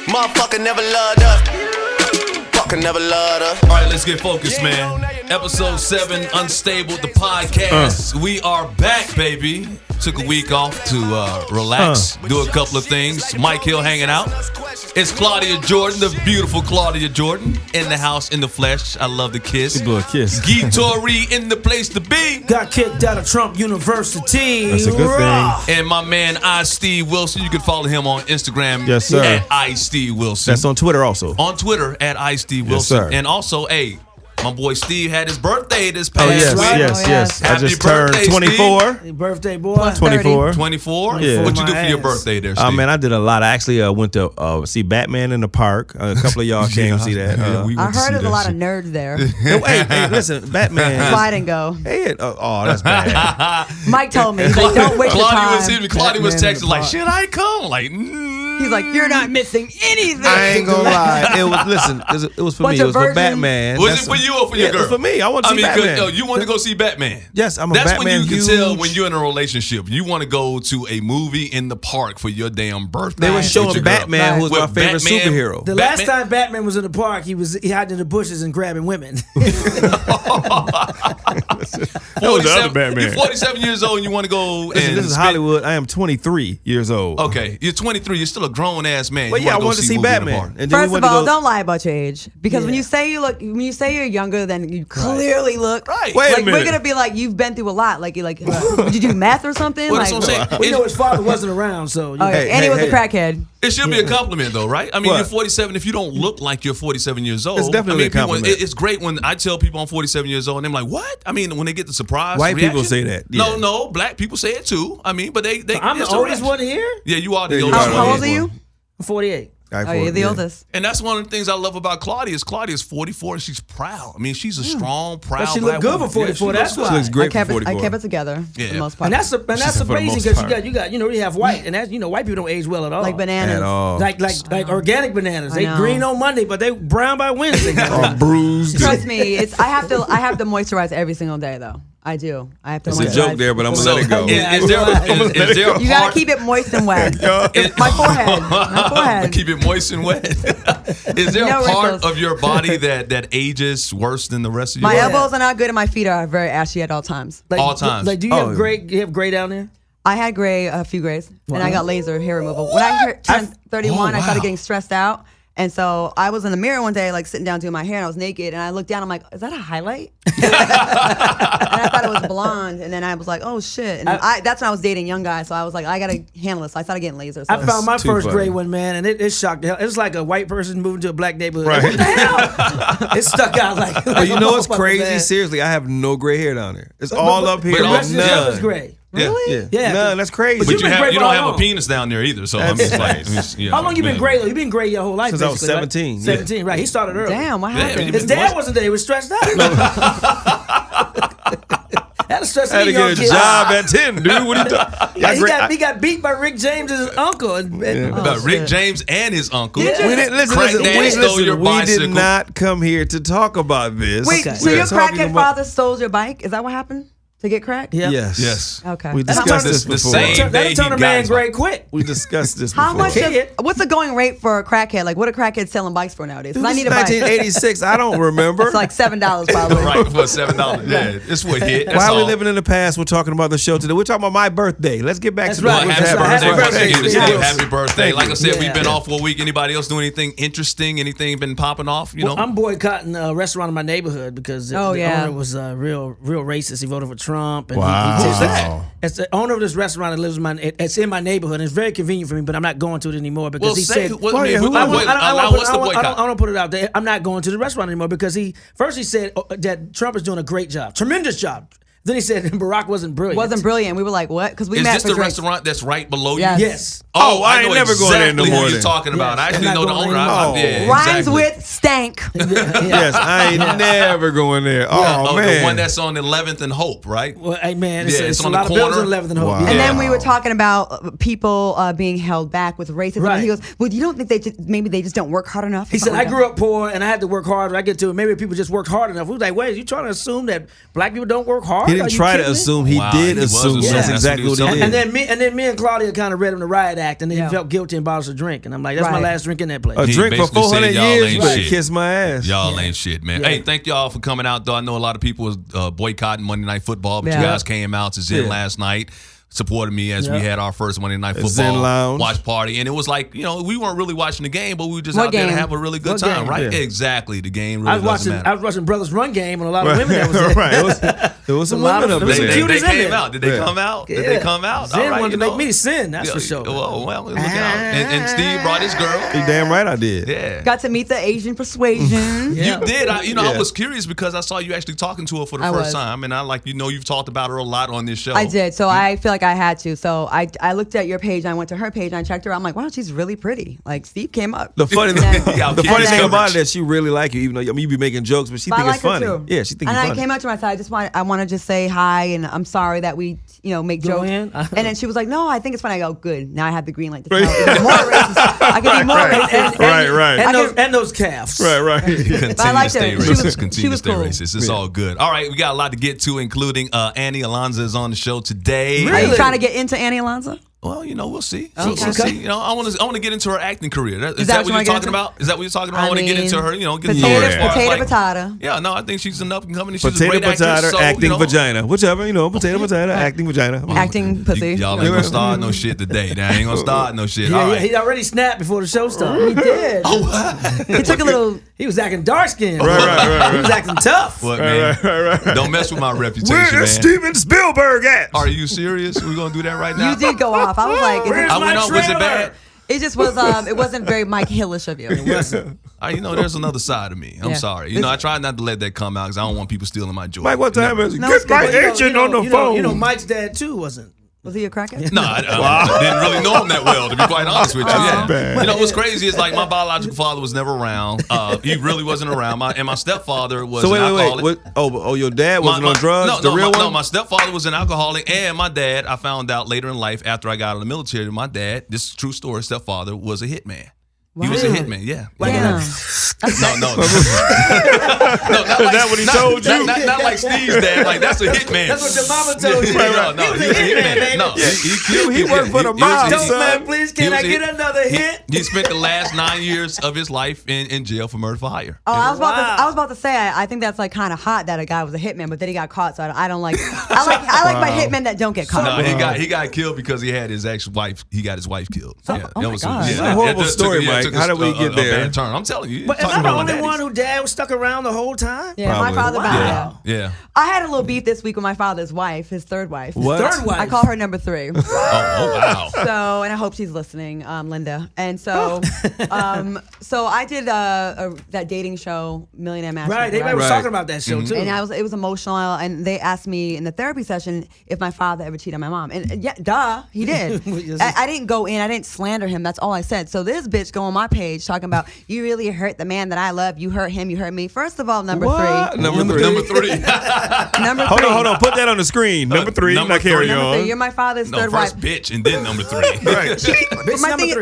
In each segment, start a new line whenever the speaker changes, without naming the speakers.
Motherfucker never loved her. Fucker never loved her.
All right, let's get focused, man. Episode 7, Unstable, the podcast. We are back, baby. Took a week off to relax, do a couple of things. Mike Hill hanging out. It's Claudia Jordan, the beautiful Claudia Jordan, in the house, in the flesh. I love the kiss.
Blow a kiss.
Guy Torrey in the place to be.
Got kicked out of Trump University.
That's a good thing.
And my man, I Steve Wilson. You can follow him on Instagram.
Yes, sir.
At I Steve Wilson.
That's on Twitter also.
On Twitter at I Steve Wilson.
Yes, sir.
And also, hey, my boy Steve had his birthday this past week.
Yes. I
Happy
just turned
birthday,
24.
Happy birthday, boy.
24.
24?
Yeah.
What'd you do for your birthday there, Steve?
Oh, man, I did a lot. I actually went to see Batman in the park. A couple of y'all came to see that.
I heard there's a lot of nerds there.
Hey, listen, Batman.
I didn't go.
Hey, that's bad.
Mike told me, he's like, don't waste your time.
Claudia was texting like, should I come? Like,
He's like, you're not missing anything.
I ain't gonna lie. It was for me. It was for Batman.
Was it for you or for your girl?
It was for me. I want to see Batman.
You want to go see Batman?
Yes, I'm a
That's
Batman.
That's when you can tell when you're in a relationship. You want to go to a movie in the park for your damn birthday.
They were showing Batman, who was my favorite superhero.
The last time Batman was in the park, he hiding in the bushes and grabbing women.
47, you're 47 years old and you want to go.
This is Hollywood. I am 23 years old.
Okay, you're 23. You're still a grown ass man.
But yeah, I wanted to see Batman.
And First of all, don't lie about your age, because when you say you're younger than you clearly look.
Right.
Wait a minute.
We're gonna be like, you've been through a lot. Like did you do math or something?
Well, that's what I'm saying.
We know his father wasn't around, so.
And he was a crackhead.
It should be a compliment, though, right? I mean, you're 47. If you don't look like you're 47 years old,
it's definitely a compliment.
It's great when I tell people I'm 47 years old, and they're like, "What?" I mean, when they get the surprise
White
reaction.
people say that. Yeah.
No, black people say it too. I mean, but they.
I'm the oldest one here.
Yeah, you are the oldest.
How old are you?
I'm 48.
Oh, you're the oldest.
And that's one of the things I love about Claudia. Claudia's 44 and she's proud. I mean, she's a strong, proud.
But she look good for 44. That's why
she looks great for 44.
I kept it together for the most part.
And that's amazing because you got you have white, and that's white people don't age well at all.
Like bananas.
At all.
Like organic bananas. They green on Monday, but they brown by Wednesday.
All bruised.
Trust me, I have to moisturize every single day though. I do. I have to moisturize.
It's a joke there, but I'm going to let it go.
Is there a
you got to keep it moist and wet. My forehead.
Keep it moist and wet. Is there a part of your body that ages worse than the rest of your
body?
body?
My elbows are not good and my feet are very ashy at all times.
All times.
Like, do you have gray? You have gray down there?
I had gray, a few grays, and I got laser hair removal. When I turned 31, I started getting stressed out. And so I was in the mirror one day, like sitting down doing my hair, and I was naked, and I looked down. I'm like, "Is that a highlight?" And I thought it was blonde, and then I was like, "Oh shit!" And that's when I was dating young guys, so I was like, "I gotta handle this." So I started getting lasers. So.
I found my first gray one, man, and it shocked the hell. It was like a white person moving to a black neighborhood.
Right.
What the hell? It stuck out like.
But you know what's crazy? Man. Seriously, I have no gray hair down there. It's all up here.
But the rest of the is gray.
Really?
Yeah. None. That's crazy.
But you don't have a penis down there either. So I mean, it's like,
how long you been gray? You've been gray your whole life.
Since I was 17.
Right? 17, right? He started early.
Damn, what happened?
His dad wasn't there. He was stressed out. Had to
get a job at 10, dude. What are you doing?
He got beat by Rick James' uncle.
Rick James and his uncle.
We did not come here to talk about this.
Wait, so your crackhead father stole your bike? Is that what happened? To get crack?
Yeah.
Yes.
Okay.
We discussed this before.
That'll turn a man gray quick.
We discussed this before.
How much? What's the going rate for a crackhead? Like, what are crackheads selling bikes for nowadays?
Dude,
I need a bike.
1986. I don't remember.
It's like $7 probably.
Right, for $7. Yeah, it's what hit.
Why are we living in the past? We're talking about the show today. We're talking about my birthday. Let's get back to
that. Happy birthday. Like I said,
we've
been off for a week. Anybody else doing anything interesting? Anything been popping off? You know,
I'm boycotting a restaurant in my neighborhood because the owner was real racist. He voted for Trump. And
wow.
Who's that?
It's the owner of this restaurant that lives it's in my neighborhood. And it's very convenient for me, but I'm not going to it anymore because he said,
what's the boycott?
I don't put it out there. I'm not going to the restaurant anymore because he said that Trump is doing a great job, tremendous job. Then he said Barack wasn't brilliant.
We were like, what? Because we
met
for
Is this the restaurant that's right below you?
Yes.
Oh,
I ain't never going there no more.
Who you're talking about? I actually know the owner.
Rhymes with stank.
Yes, I ain't never going there. Oh, man.
The one that's on 11th and Hope, right?
Well, hey, man, it's
on
a lot
the
of buildings
corner.
on 11th and Hope.
Wow.
And then we were talking about people being held back with racism.
Right.
And he goes, well, you don't think maybe they just don't work hard enough?
He said, I grew up poor and I had to work harder. I get to it. Maybe people just worked hard enough. We was like, wait, you trying to assume that black people don't work hard?
He didn't try to assume. He did assume. That's exactly what he did.
And then me and Claudia kind of read him the riot act, and then he felt guilty and bought us a drink. And I'm like, that's my last drink in that place.
A drink for 400 years. You better kiss my ass.
Y'all ain't shit, man. Hey, thank y'all for coming out. Though I know a lot of people was boycotting Monday Night Football, but you guys came out to Zen last night. Supported me as we had our first Monday Night Football watch party, and it was like, we weren't really watching the game, but we were just out there to have a really good time, right? Yeah. Exactly, the game really doesn't matter.
I was watching Brothers Run Game, and a lot of women that was there.
Right, there was some women up there.
They came out. Did they come out? Did they come out?
Zen wanted to make me sin, that's for sure.
Well, look out. And Steve brought his girl.
You damn right I did.
Yeah.
Got to meet the Asian Persuasion.
You did. I was curious because I saw you actually talking to her for the first time, and you've talked about her a lot on this show.
I did, so I feel like I had to. So I looked at your page, and I went to her page, and I checked her. I'm like, wow, she's really pretty. Like, Steve came up.
The funny thing about it is that she really like you, even though you be making jokes, but she think it's funny. Yeah, she think it's funny.
And I came up to her and I said, I want to just say hi, and I'm sorry that we, make jokes. And then she was like, no, I think it's funny. I go, good. Now I have the green light to tell even more racist. I can be more racist.
Right.
And those calves.
Right.
Continue to stay racist.
Continue to stay
racist. It's all good. All right, we got a lot to get to, including Annie Ilonzeh is on the show today.
Really? Are you trying to get into Annie Ilonzeh?
Well, we'll see. We'll see. I want to get into her acting career. Is that what you're talking about? Is that what you're talking about? I want to get into her.
Potato.
Yeah, no, I think she's an up and coming.
Potato, acting vagina, whichever. Potato, acting vagina,
acting pussy.
Y'all ain't gonna start no shit today. They ain't gonna start no shit.
Yeah, he already snapped before the show started.
He did. He took a little.
He was acting dark skinned.
Right.
He was acting tough.
What, man? Right. Don't mess with my reputation,
Where's Steven Spielberg at?
Are you serious? We're gonna do that right now?
You did go off. I was like,
I went on. Was it bad?
It just was. It wasn't very Mike Hillish of you. It wasn't.
There's another side of me. I'm sorry. I try not to let that come out because I don't want people stealing my joy.
Mike, what time is it? Get my agent on the phone.
Mike's dad too wasn't.
Was he a crackhead?
No, I didn't really know him that well, to be quite honest with you. Yeah. What's crazy is my biological father was never around. He really wasn't around. My stepfather was an alcoholic.
Your dad wasn't on drugs?
No, my stepfather was an alcoholic, and my dad, I found out later in life after I got out of the military, my dad, this is a true story, stepfather was a hitman. He was a hitman, yeah.
No.
No. Is
that what he told you?
Not like Steve's dad. Like, that's a hitman.
That's what your mama told you.
No, he was a hitman. No,
he worked for the mob.
Man, please, can I get another hit?
He spent the last 9 years of his life in jail for murder for hire.
Oh, I was about to say, I think that's kind of hot that a guy was a hitman, but then he got caught. So I don't like. I like my hitmen that don't get caught.
No, he got killed because he had his ex-wife. He got his wife killed.
Oh my God.
It's a horrible story, Mike. How did we get there?
Bad turn. I'm telling you.
But am I the only one who dad was stuck around the whole time?
Yeah,
Probably.
my father bowed out.
Yeah.
I had a little beef this week with my father's wife, his third wife.
What?
Third wife?
I call her number 3.
Oh, wow.
So, and I hope she's listening, Linda. And so, so I did that dating show, Millionaire Matchmaker.
Right, everybody was talking about that show too.
And it was emotional. And they asked me in the therapy session if my father ever cheated on my mom. And yeah, duh, he did. I didn't go in. I didn't slander him. That's all I said. So this bitch go on my page talking about, you really hurt the man that I love. You hurt him. You hurt me. First of all, number 3.
Number 3.
Hold on. Put that on the screen. Number 3.
Number 3.
Number 3. You're my father's third wife.
First bitch and then number 3.
Right.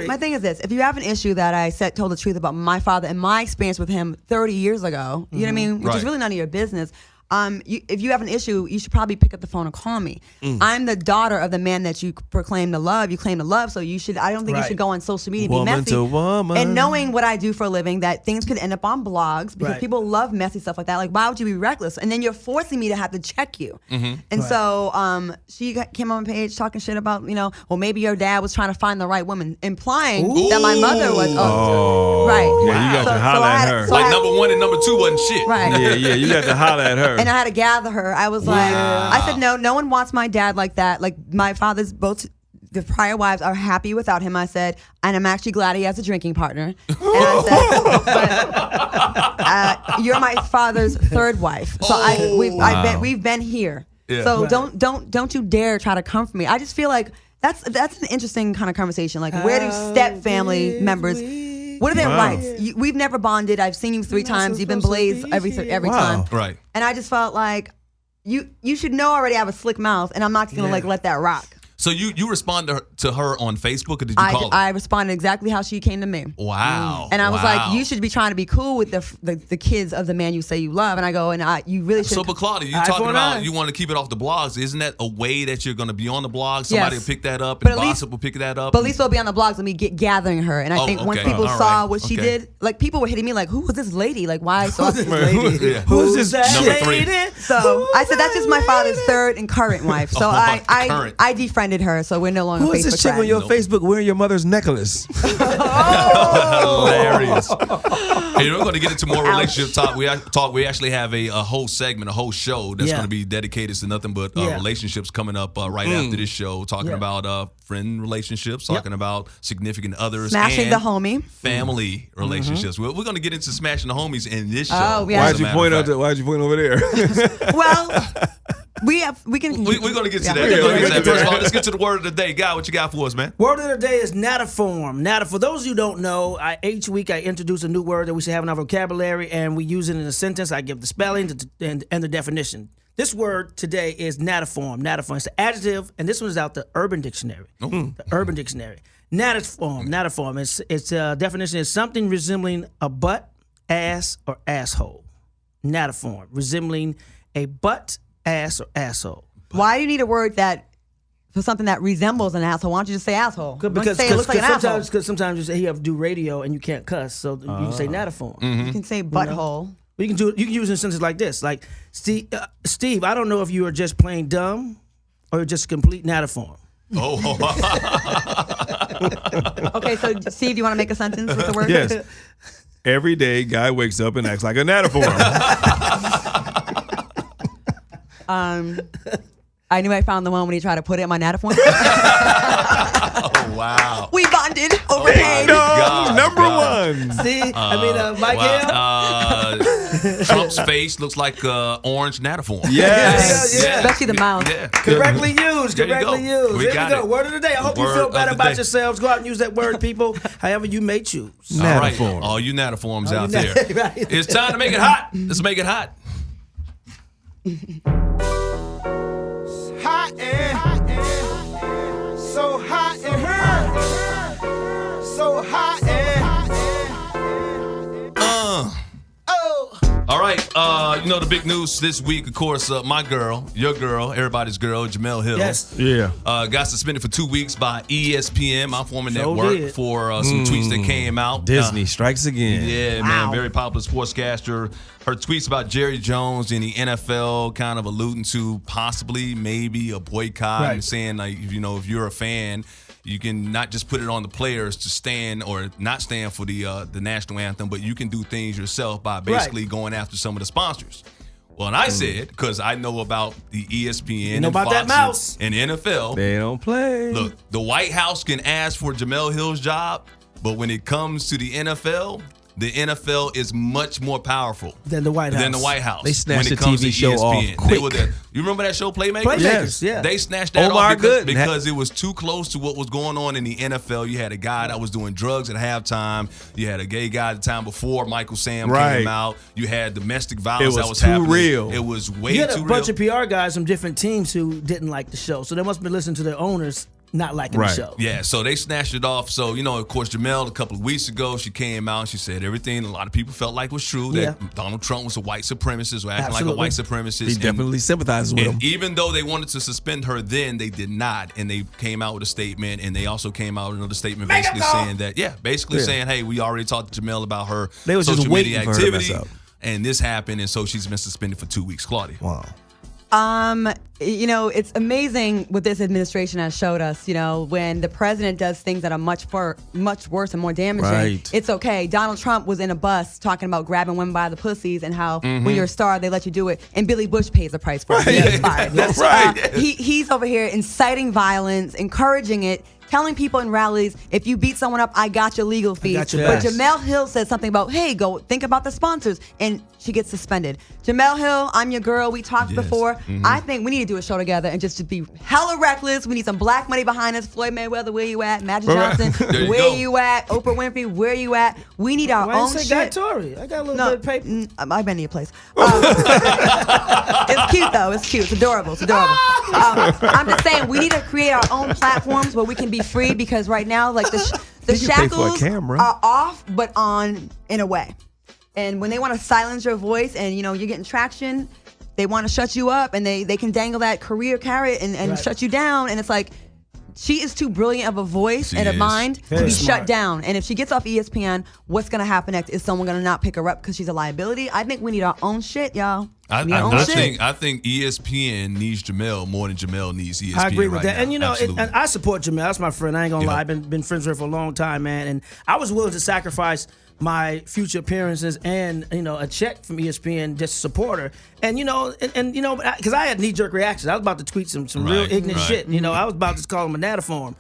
My thing is this. If you have an issue that I told the truth about my father and my experience with him 30 years ago, you know what I mean? Which is really none of your business. If you have an issue, you should probably pick up the phone and call me. I'm the daughter of the man that you proclaim to love. You claim to love, so you should. I don't think you should go on social media and be messy.
To woman.
And knowing what I do for a living, that things could end up on blogs because people love messy stuff like that. Like, why would you be reckless? And then you're forcing me to have to check you. And so she came on my page talking shit about, well, maybe your dad was trying to find the right woman, implying that my mother was. Right.
Yeah, you got to holler at her.
Like number 1 and number 2 wasn't shit.
Right.
Yeah, you got to holler at her.
And I had to gather her. I was like, I said, no one wants my dad like that. Like, my father's both, the prior wives are happy without him. I said, and I'm actually glad he has a drinking partner. And I said, you're my father's third wife. So we've been here. Yeah. So don't you dare try to come for me. I just feel like that's an interesting kind of conversation. Like, where do step family members? What are their rights? We've never bonded. I've seen you 3 times. You've been blazed every time.
Right.
And I just felt like you should know already I have a slick mouth, and I'm not just gonna let that rock.
So you responded to her on Facebook, or did you call her?
I responded exactly how she came to me.
Wow.
And I was like, you should be trying to be cool with the kids of the man you say you love. And I go, you really should.
So, but Claudia, you talking about you want to keep it off the blogs. Isn't that a way that you're going to be on the blog? Somebody will pick that up, and Gossip will pick that up.
But at least they'll be on the blogs and me gathering her. And I think once people saw what she did, like people were hitting me like, who was this lady? Like, why so this lady?
Who's this
Number 3?
So I said, that's just my father's third and current wife. So I defriended her. So we're no longer
Who is this chick on your Facebook wearing your mother's necklace?
Hilarious. Hey, we're going to get into more relationship talk. We actually have a whole segment, a whole show that's going to be dedicated to nothing but relationships coming up right after this show, talking about friend relationships, talking about significant others,
smashing
and
the homie,
family relationships. We're going to get into smashing the homies in this show.
Oh, yeah.
Why'd you point over there?
Well, we're
going to get to that. First of all, let's get to the word of the day. Guy, what you got for us, man?
Word of the day is nataform. For those of you who don't know, each week I introduce a new word that we should have in our vocabulary, and we use it in a sentence. I give the spelling and the definition. This word today is nataform. Nataform. It's an adjective, and this one is out the Urban Dictionary. The Urban Dictionary. Nataform. Its definition is something resembling a butt, ass, or asshole. Nataform. Resembling a butt, ass, or asshole.
Why do you need a word for something that resembles an asshole? Why don't you just say asshole?
Because
it looks like an asshole.
Sometimes you say you have to do radio and you can't cuss, so you can say nataform.
You can say butthole.
You can use it in sentences like this, like Steve. I don't know if you are just plain dumb or you're just a complete nataform.
Oh.
Okay, so Steve, do you want to make a sentence with the word?
Yes. Every day, guy wakes up and acts like a nataform.
I knew I found the one when he tried to put it in my nataform.
Oh, wow.
We bonded over pain.
Number one.
See, Mike Hill.
Trump's face looks like orange nataform.
Yes.
Yeah.
Especially the mouth.
Yeah.
Correctly used.
There you go.
Here we go.
It.
Word of the day. I hope you feel better about yourselves. Go out and use that word, people. However you may choose.
All right. All you nataforms out there.
Right.
It's time to make it hot. Let's make it hot.
Hot and so hot and so hot and
All right, the big news this week, of course, my girl, your girl, everybody's girl, Jemele Hill.
Yes.
Yeah.
Got suspended for 2 weeks by ESPN, my former
So
network,
did.
for some tweets that came out.
Disney strikes again.
Yeah, man, very popular sportscaster. Her tweets about Jerry Jones in the NFL kind of alluding to possibly maybe a boycott and saying, like, if you're a fan, you can not just put it on the players to stand or not stand for the national anthem, but you can do things yourself by basically going after some of the sponsors. Well, and I said, because I know about the ESPN and
about
Fox
that mouse.
and NFL.
They don't play.
Look, the White House can ask for Jemele Hill's job, but when it comes to the NFL is much more powerful
Than the White House.
They snatched
when it
the
comes
TV
to
show
ESPN.
off
They
quick.
were there. You remember that show, Playmakers?
Playmakers, yeah.
They snatched that
Omar
off
Gooden.
because it was too close to what was going on in the NFL. You had a guy that was doing drugs at halftime. You had a gay guy the time before Michael Sam came out. You had domestic violence that was
too
happening.
real.
It was way
You had
too
a
real.
bunch of PR guys from different teams who didn't like the show, so they must have been listening to their owners not liking the show.
Yeah, so they snatched it off. So, of course, Jemele, a couple of weeks ago, she came out and she said everything a lot of people felt like was true, that Donald Trump was a white supremacist or acting like a white supremacist.
He definitely sympathizes with him.
Even though they wanted to suspend her then, they did not. And they came out with a statement, and they also came out with another statement basically saying that, saying, hey, we already talked to Jemele about her
They was just
social media
waiting for her to mess
activity.
up.
And this happened, and so she's been suspended for 2 weeks. Claudia.
Wow.
It's amazing what this administration has showed us. When the president does things that are much worse and more damaging,
Right.
it's okay. Donald Trump was in a bus talking about grabbing women by the pussies and how when you're a star, they let you do it. And Billy Bush pays the price for it. He gets fired.
That's right.
He's over here inciting violence, encouraging it, telling people in rallies, if you beat someone up, I got your legal fees.
got your
But
back.
Jamel Hill said something about, hey, go think about the sponsors. And she gets suspended. Jamel Hill, I'm your girl. We talked before. I think we need to do a show together and just to be hella reckless. We need some black money behind us. Floyd Mayweather, where you at? Magic Johnson, where you at? Oprah Winfrey, where you at? We need our own shit.
Tory? I got a little bit of paper.
I've been to your place. It's cute though. It's cute. It's adorable. It's adorable. I'm just saying we need to create our own platforms where we can be free because right now, like the shackles are off, but on in a way. And when they want to silence your voice and you're getting traction, they want to shut you up and they can dangle that career carrot and shut you down. And it's like, she is too brilliant of a voice and a mind to be shut down. And if she gets off ESPN, what's going to happen next? Is someone going to not pick her up because she's a liability? I think we need our own shit, y'all.
I think ESPN needs Jamel more than Jamel needs ESPN.
I agree with that.
Now.
And and I support Jamel. That's my friend. I ain't gonna lie. I've been friends with her for a long time, man. And I was willing to sacrifice my future appearances and a check from ESPN just to support her. And because I had knee-jerk reactions. I was about to tweet some real ignorant shit. I was about to call him a natiform.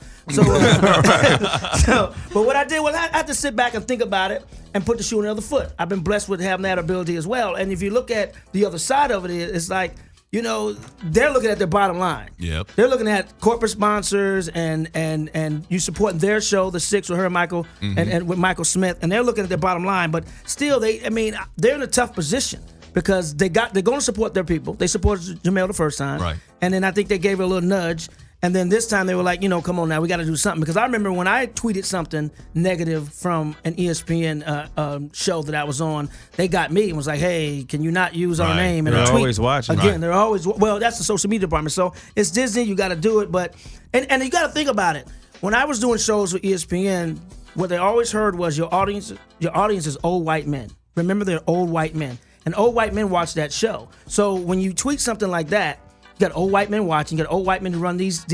So, but what I did was I had to sit back and think about it and put the shoe on the other foot. I've been blessed with having that ability as well. And if you look at the other side of it, it's like, they're looking at their bottom line.
Yep.
They're looking at corporate sponsors and you supporting their show, The Six with her, Michael, and with Michael Smith, and they're looking at their bottom line. But still, they're in a tough position because they're going to support their people. They supported Jamel the first time, right? And then I think they gave her a little nudge. And then this time they were like, come on now, we got to do something. Because I remember when I tweeted something negative from an ESPN show that I was on, they got me and was like, hey, can you not use our name in a tweet?
They're always watching.
Again, they're always, well, that's the social media department. So it's Disney, you got to do it. But and you got to think about it. When I was doing shows with ESPN, what they always heard was your audience is old white men. Remember, they're old white men. And old white men watch that show. So when you tweet something like that, you got old white men watching. You got old white men who run these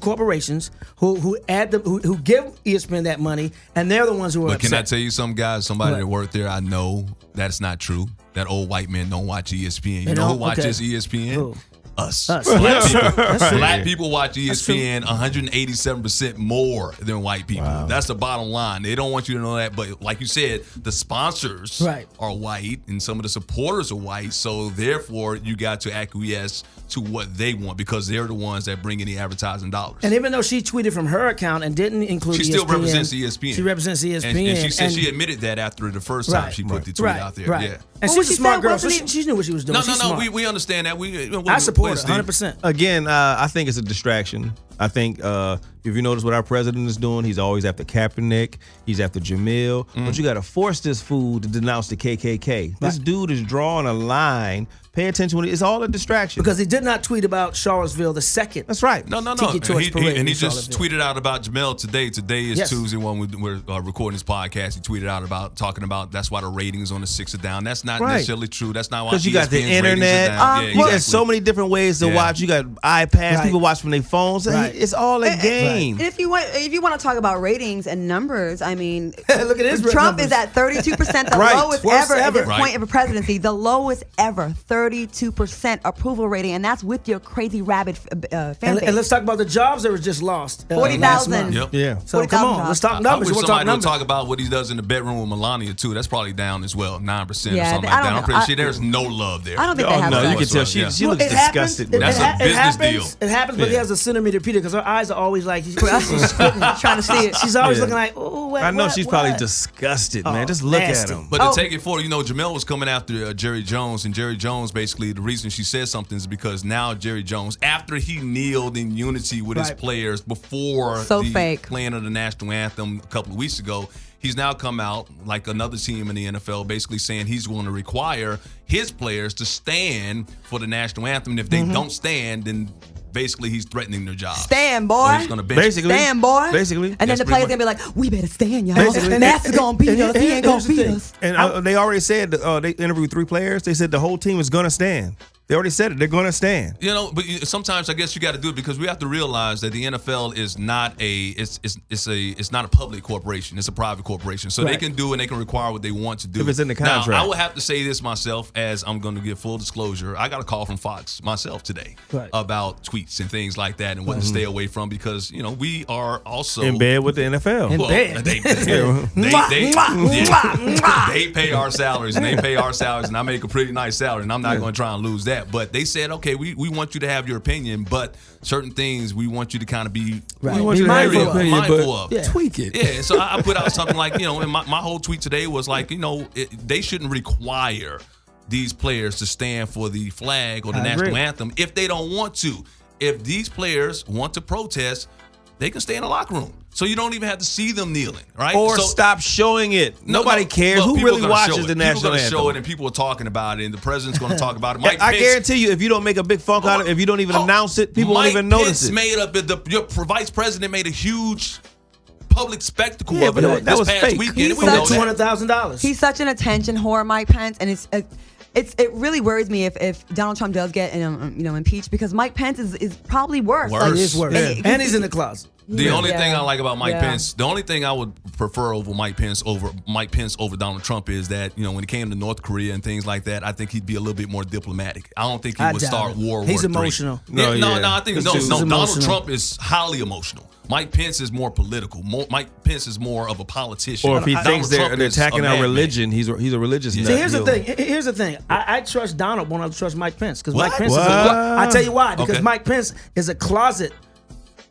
corporations who give ESPN that money, and they're the ones who are upset.
But can I tell you something, guys? Somebody that worked there, I know that's not true. That old white men don't watch ESPN. You know who watches ESPN?
Who?
Us.
Black
people watch ESPN 187% more than white people. Wow. That's the bottom line. They don't want you to know that, but like you said, the sponsors are white and some of the supporters are white, so therefore you got to acquiesce to what they want because they're the ones that bring in the advertising dollars.
And even though she tweeted from her account and didn't include ESPN,
she still represents ESPN.
She represents ESPN.
And she said she admitted that after the first time she put the tweet out there. Yeah.
And she's a smart girl, so she knew what she was doing.
No, we understand that.
I support her 100%.
Again, I think it's a distraction. I think if you notice what our president is doing, he's always after Kaepernick, he's after Jamil. But you got to force this fool to denounce the KKK. This dude is drawing a line. Pay attention when it's all a distraction.
Because he did not tweet about Charlottesville the second.
That's right.
No. And he just tweeted out about Jamel today. Today is Tuesday when we're recording this podcast. He tweeted out about talking about that's why the ratings on the Six are down. That's not necessarily true. That's not why.
Because you got the internet. You got so many different ways to watch. You got iPads. People watch from their phones. It's all a game.
And if you want to talk about ratings and numbers, I mean,
look at his
Trump
numbers.
is at 32%, the lowest ever at this point of a presidency. The lowest ever. 32% approval rating, and that's with your crazy rabid fan base.
And let's talk about the jobs that were just lost.
40,000.
Yeah.
So come on, let's talk numbers.
I wish somebody would talk about what he does in the bedroom with Melania too. That's probably down as well, 9% or something like that. I'm pretty sure there's no love there.
I don't think they have
you can tell she looks disgusted.
That's a business deal.
It happens, but he has a centimeter Peter because her eyes are always like she's trying to see it. She's always looking like, oh,
I know she's probably disgusted, man. Just look at him.
But to take it forward, Jamel was coming after Jerry Jones, and Jerry Jones basically the reason she said something is because now Jerry Jones, after he kneeled in unity with his players before the playing of the national anthem a couple of weeks ago, he's now come out like another team in the NFL basically saying he's going to require his players to stand for the national anthem. And if they don't stand, then basically he's threatening their job.
Stand, boy.
He's gonna
stand, boy.
Basically.
And then the players going to be like, we better stand, y'all. Matt's going to beat us. He ain't going to beat us.
And they already said, they interviewed 3 players. They said the whole team is going to stand. They already said it. They're going to stand.
You know, but sometimes I guess you got to do it because we have to realize that the NFL is not it's not a public corporation. It's a private corporation. So they can do and they can require what they want to do.
If it's in the contract.
Now, I would have to say this myself, as I'm going to give full disclosure. I got a call from Fox myself today about tweets and things like that and what to stay away from because, you know, we are also
in bed with the NFL.
Well, they pay our salaries and they pay our salaries and I make a pretty nice salary and I'm not going to try and lose that. But they said, okay, we want you to have your opinion, but certain things we want you to kind of be mindful of.
Yeah. Tweak it.
Yeah, so I put out something like, you know, and my whole tweet today was like, you know, they shouldn't require these players to stand for the flag or the national anthem if they don't want to. If these players want to protest, they can stay in the locker room. So you don't even have to see them kneeling, right?
Or stop showing it. Nobody cares.
Well,
who really watches the national anthem?
People are going to show it, and people are talking about it, and the president's going to talk about it.
I guarantee you, if you don't make a big funk out of it, if you don't even announce it, people won't even notice it.
Your vice president made a huge public spectacle of it
that
this
was
past
fake.
weekend.
He's
We know
such
that.
$200,000.
He's such an attention whore, Mike Pence, and it really worries me if Donald Trump does get impeached because Mike Pence is probably worse.
Worse.
He is worse.
Yeah.
And he's in the closet.
The only thing I like about Mike
Yeah.
Pence, the only thing I would prefer over Mike Pence over Donald Trump is that, you know, when it came to North Korea and things like that, I think he'd be a little bit more diplomatic. I don't think he would start World War III.
He's emotional.
No, I think Donald
emotional.
Trump is highly emotional. Mike Pence is more political. Mike Pence is more of a politician.
Or if he
Donald
thinks they're
Trump is
attacking
a
our
madman.
religion, he's a religious nut.
See, here's the thing. I trust Donald more than I trust Mike Pence because Mike Pence
What?
I tell you why. Because
Okay.
Mike Pence is a closet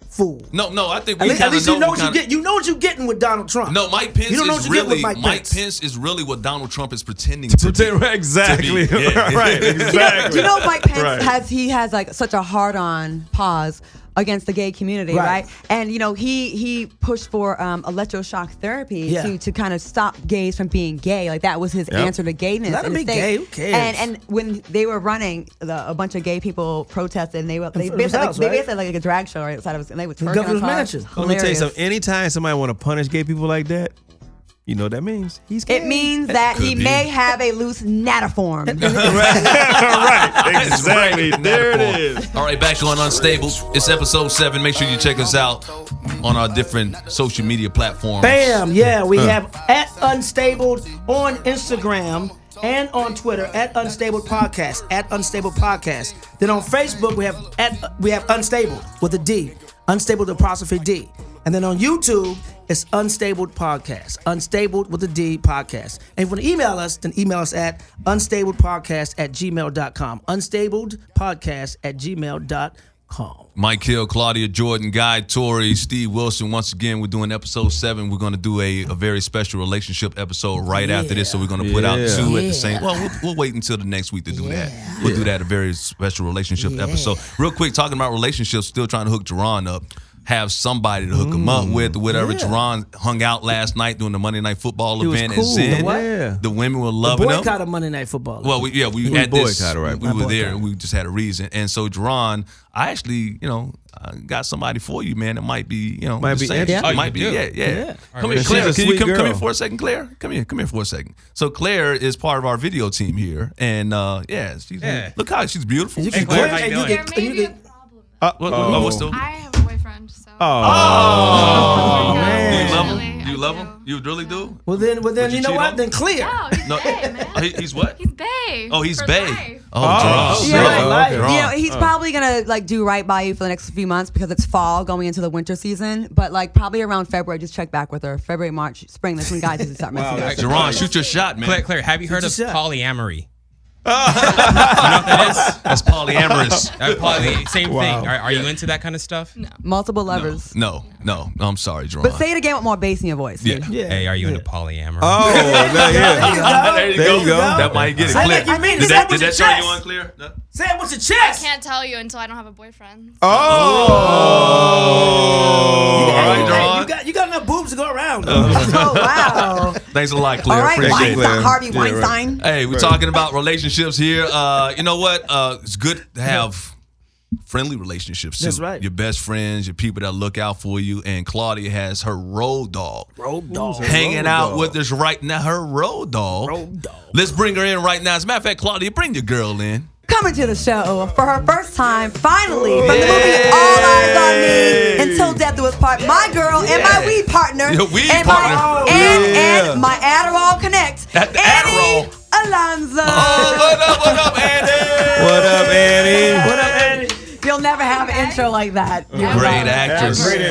fool.
No, I think
At
we
least,
kind of know.
you know what you get. You know what you're getting with Donald Trump.
No, Mike Pence
You don't know
is
what you get with
really
Mike Pence.
Pence is really what Donald Trump is pretending to be.
Exactly.
To be. Yeah.
Right. Exactly.
Do you know Mike Pence
Right.
has like such a hard-on pause against the gay community, right? And you know he pushed for electroshock therapy to kind of stop gays from being gay. Like that was his answer to gayness.
Let him be gay. Who cares?
And when they were running, a bunch of gay people protested, and they basically
house,
they
right?
basically like a drag show right outside of us, and they were twerking
governor's
on cars.
mansion.
Let me tell you
Hilarious.
something. Anytime somebody want to punish gay people like that, you know what that means? He's gay.
It means that he
be.
may have a loose natiform.
right. Exactly. There it
Metaphor.
is.
All right, back on Unstable. It's episode 7. Make sure you check us out on our different social media platforms.
Bam! Yeah, we have at Unstable on Instagram and on Twitter at Unstable Podcast, at Unstable Podcast. Then on Facebook we have Unstable with a D, Unstable with apostrophe D. And then on YouTube, it's Unstable Podcast, Unstable with a D Podcast. And if you want to email us, then email us at unstablepodcast@gmail.com, unstablepodcast@gmail.com.
Mike Hill, Claudia Jordan, Guy Torrey, Steve Wilson. Once again, we're doing episode 7. We're going to do a very special relationship episode right after this. So we're going to put out 2 at the same. Well, we'll wait until the next week to do that. We'll do that, a very special relationship episode. Real quick, talking about relationships, still trying to hook Jerron up. Have somebody to hook him up with or whatever. Jerron hung out last night during the Monday Night Football event
cool.
at Zen.
Yeah.
The women were loving him.
Boycott of Monday Night Football.
Well, we had this.
boycotted, right?
We were there, and we just had a reason. And so, Jerron, I actually, got somebody for you, man. That might be,
Might
just
be
saying,
interesting.
might be, yeah. Come here,
She's
Claire.
a
Can you
sweet
come
girl.
here for a second, Claire? Come here for a second. So Claire is part of our video team here, and look how she's beautiful.
You can
Claire,
quit
how you
and you
doing?
get-
There may
and
be
you
a
get-
problem.
What's the?
I have a boyfriend, so.
Oh,
Do you love
Actually,
him? Do you
I
love
do.
him? You really do?
Well then
Would
you
you
know
cheat
what?
on
Then clear.
No, he's
No.
bae, man.
He's what?
He's bae.
Oh, he's
for
bae.
life.
Oh, Jerron.
Yeah.
Right.
Jerron.
You know, he's probably gonna like do right by you for the next few months because it's fall going into the winter season. But like probably around February, just check back with her. February, March, spring. That's when guys start messing up.
Jerron, shoot your shot, man.
Claire, have you heard of
Shoot your shot.
polyamory? You know what that is?
That's polyamorous.
Same thing. Are you into that kind of stuff? No.
Multiple lovers.
No, I'm sorry, Jerron.
But say it again with more bass in your voice.
Yeah.
dude.
Yeah.
Hey, are you into polyamory?
Oh,
There you go.
go.
That might get it
Say
clear.
like you mean it.
Did
Say
that
it with your
turn
chest.
you on, Clear? No?
Say it with your
I
chest.
can't tell you until I don't have a boyfriend.
Oh.
All right,
Hey,
Jerron.
you got enough boobs to go around.
Oh wow.
Thanks a lot, Claire.
All right,
Appreciate it.
Weinstein, Harvey
Yeah, right.
Weinstein.
Hey, we're talking about relationships here. You know what? It's good to have friendly relationships too.
That's right.
Your best friends, your people that look out for you. And Claudia has her road dog
Road dog.
hanging out with us right now. Her road dog.
Road dog.
Let's bring her in right now. As a matter of fact, Claudia, bring your girl in.
Come coming to the show for her first time, finally, from the movie All Eyes on Me, Until Death Do Us Part. My girl and my weed partner.
Your weed
and
partner.
And my Adderall Connect.
Adderall.
Ilonzeh.
Oh, what up, Andy?
What up, Annie?
What up, Andy?
You'll never have an intro like that.
Great actress.
Great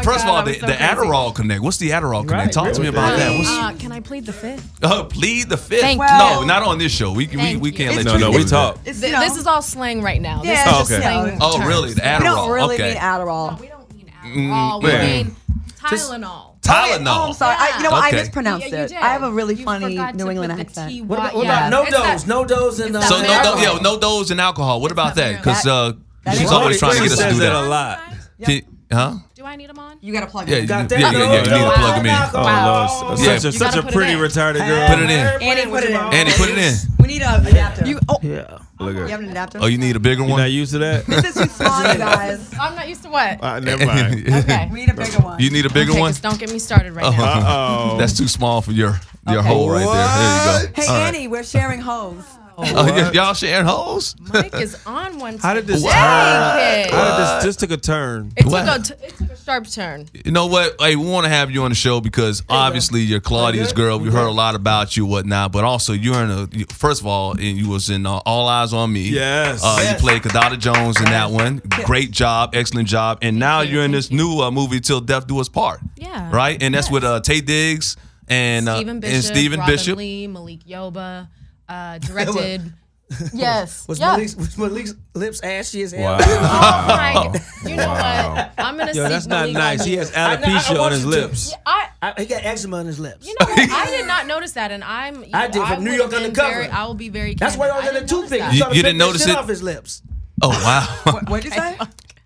First of all,
God,
the
that was so
Adderall Connect. What's the Adderall Connect? Talk to me about that. What's,
Can I plead the fifth?
plead the fifth.
Thank
no,
you.
not on this show. We
Thank
can't
you.
let you.
We talk.
It's,
This is all slang right now.
Yeah,
This is just
okay.
slang
Oh,
terms.
really? The Adderall.
we don't really
okay.
mean Adderall.
We don't mean Adderall. We
yeah.
mean Tylenol.
Tylenol.
Oh, I'm sorry.
Yeah.
You know what?
Okay.
I mispronounced
Yeah, you
it.
did.
I have a really
You
funny
forgot to
New England
put the
accent.
T-Y.
What about
Yeah.
no
It's
dose?
that-
No dose and
it's
So
that
no dose and alcohol. What about that? Because
That
she's
is-
always trying to
She
get us to
says
do
that a
that.
lot.
Huh?
Do I need them on?
You gotta plug
Yeah,
it.
you,
Got
yeah,
that?
yeah,
No,
yeah. You need to
no,
plug them in.
alcohol.
Oh, Lord.
Yeah.
Such
You gotta
a
put it
pretty
in.
retarded girl.
Put it in.
Andy, put it in.
Andy, put it in.
We need an adapter. You
Yeah.
Look
have
at
an adapter?
Oh, you need a bigger
You
one?
not used to that?
This is too small, you guys.
I'm not used to what?
Never mind.
Okay.
We need a bigger one.
You need a bigger
Okay,
one?
'cause don't get me started right now.
Uh-oh.
That's too small for your
Okay.
hole right there. There you go.
Hey,
All right.
Annie, we're sharing hoes.
Oh, y'all sharing hoes?
Mike is on one.
How did this
today,
turn?
kid.
How did this took a turn?
It took,
What?
it took a sharp turn.
You know what? Hey, we want to have you on the show because obviously you're Claudia's girl. We heard a lot about you, whatnot. But also, first of all, you was in All Eyes on Me.
Yes.
You played Kadada Jones in that one. Great job, excellent job. And now you're in this new movie, Till Death Do Us Part.
Yeah.
Right? And that's with Tay Diggs and Stephen
Robin
Bishop.
Lee, Malik Yoba, directed. Yes.
Was
yes.
Malik's lips ashy as hell?
Oh my! You know what? I'm gonna
Yo,
see
that's not
Malik
nice.
on
He
you.
has
I
alopecia on
want
his
you to.
lips.
He got eczema on his lips.
You know what? I did not notice that, and I'm.
I did from New York
would've been
Undercover.
very- I will be very.
That's why I was in the
didn't
toothpick.
notice
You
that.
didn't notice it?
Off his lips.
Oh, wow.
What'd you say?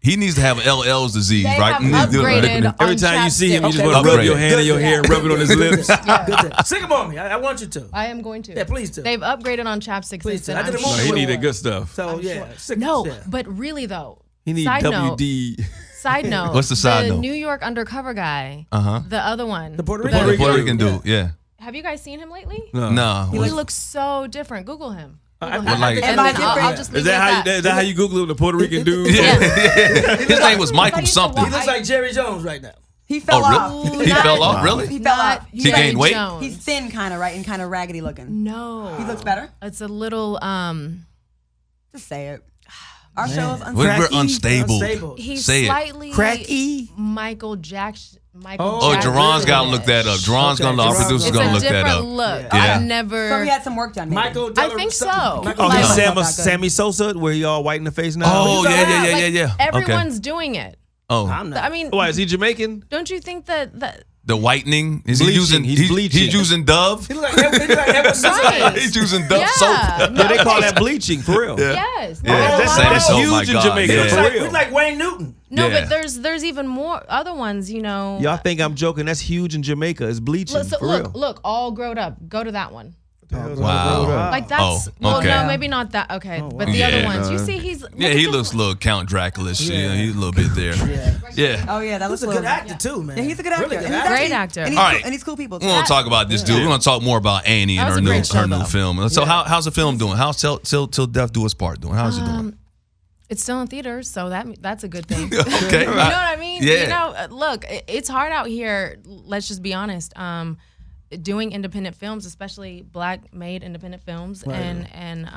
He needs to have LL's disease,
They
right?
have
He needs to do it.
upgraded
Every
on
time you see him, you just
chapstick.
want to rub
Upgraded.
your hand in your hair and rub it on his lips.
Good thing. Stick him on me. I want you to.
I am going to.
Yeah, please do.
They've upgraded on chapstick
Please
since
do.
then.
I did
I'm
a
No,
movie
he
with
needed
one.
good stuff.
So yeah.
No,
yeah.
but really though.
He need
Side note.
WD.
Side note.
What's the side note?
New York undercover guy.
Uh-huh.
The other one.
The Puerto
Puerto
Rican.
Rican dude, yeah.
Have you guys seen him lately?
No.
He looks so different. Google him.
I
like-
And
Am I
then I'll
different?
just leave
Is that
it
how
at
is that how you Google him, the Puerto Rican dude?
Yeah. His name was Michael
used to
something.
He looks like Jerry Jones right now.
He fell
Oh,
off.
really? He fell off? Really?
He fell off.
He gained weight?
He's thin, kind of, right, and kind of raggedy looking.
No.
He looks better.
It's a little
Just say it. Our show is
We're unstable.
Unstable.
he's
Say it.
slightly
Cracky?
Michael Jackson.
Oh, Jerron's got to look that up. Jerron's
Okay,
our
Jerron's
producer's
It's
going to
a
look that
different
up.
look.
Yeah.
I've never.
So he had some work done. maybe.
Michael.
I think so.
Michael
Oh,
Michael
he's
Jackson.
Sammy Sosa, where he all white in the face now.
Oh,
He's
yeah,
alright.
yeah. Okay.
Everyone's doing it.
Oh,
I'm not.
I mean,
Why is he Jamaican?
don't you think that
the whitening? Is he
Bleaching.
using?
He's bleaching.
He's using Dove.
He look like Edward Scissorhands.
He's using Dove
Yeah.
soap.
Yeah, they call that bleaching for real.
yes.
Yeah,
There's a
that's-
lot of-
that's
oh
huge
my
in
God.
Jamaica,
Yeah.
He's
for
like,
real.
he's like Wayne Newton.
No,
Yeah.
but there's even more other ones, you know.
Y'all think I'm joking? That's huge in Jamaica. It's bleaching
Look, so,
for real.
look, all growed up. Go to that one.
Wow.
Like that's
Oh,
well,
okay.
no, maybe not that. Okay, but the
Yeah.
other ones, you see, he's
Yeah, he looks a little Count Dracula-ish. Yeah, he's a little bit there. Yeah.
Oh yeah, that looks
He's a good actor too, man.
Yeah, he's a good actor.
Really good
And he's
actor.
Great actor.
And he's,
All
cool,
right.
and he's cool people.
We want to talk about this dude. We want to talk more about Annie and
That was
her
a
new
great show,
new
though.
film. So how's the film doing? How's Till Death Do Us Part doing? How's it doing?
It's still in theaters, so that's a good thing.
Okay.
You know what I mean?
Yeah.
You know, look, it's hard out here. Let's just be honest. Doing independent films, especially black-made independent films, and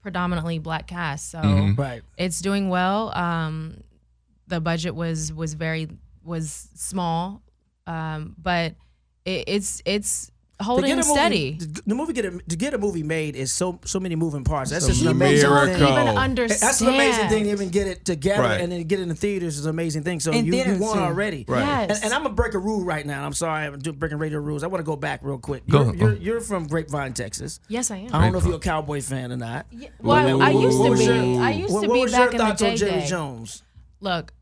predominantly black cast. So
Right.
it's doing well. The budget was small, but it's holding steady.
The movie to get a movie made is so many moving parts. That's just an
a
amazing
miracle.
thing.
Even understand.
That's an amazing thing to even get it together
Right.
and then get it in the theaters is an amazing thing. So
In
you
theaters,
won
too.
already.
Right.
Yes.
And I'm gonna break a rule right now. I'm sorry, I'm breaking radio rules. I want to go back real quick.
Go.
You're from Grapevine, Texas.
Yes, I am.
I don't know if you're a Cowboy fan or not.
Yeah, well, I used to
was
be.
your-
I used to
what
be
was
back
your
in the
thoughts on
day.
Jerry Jones?
Look,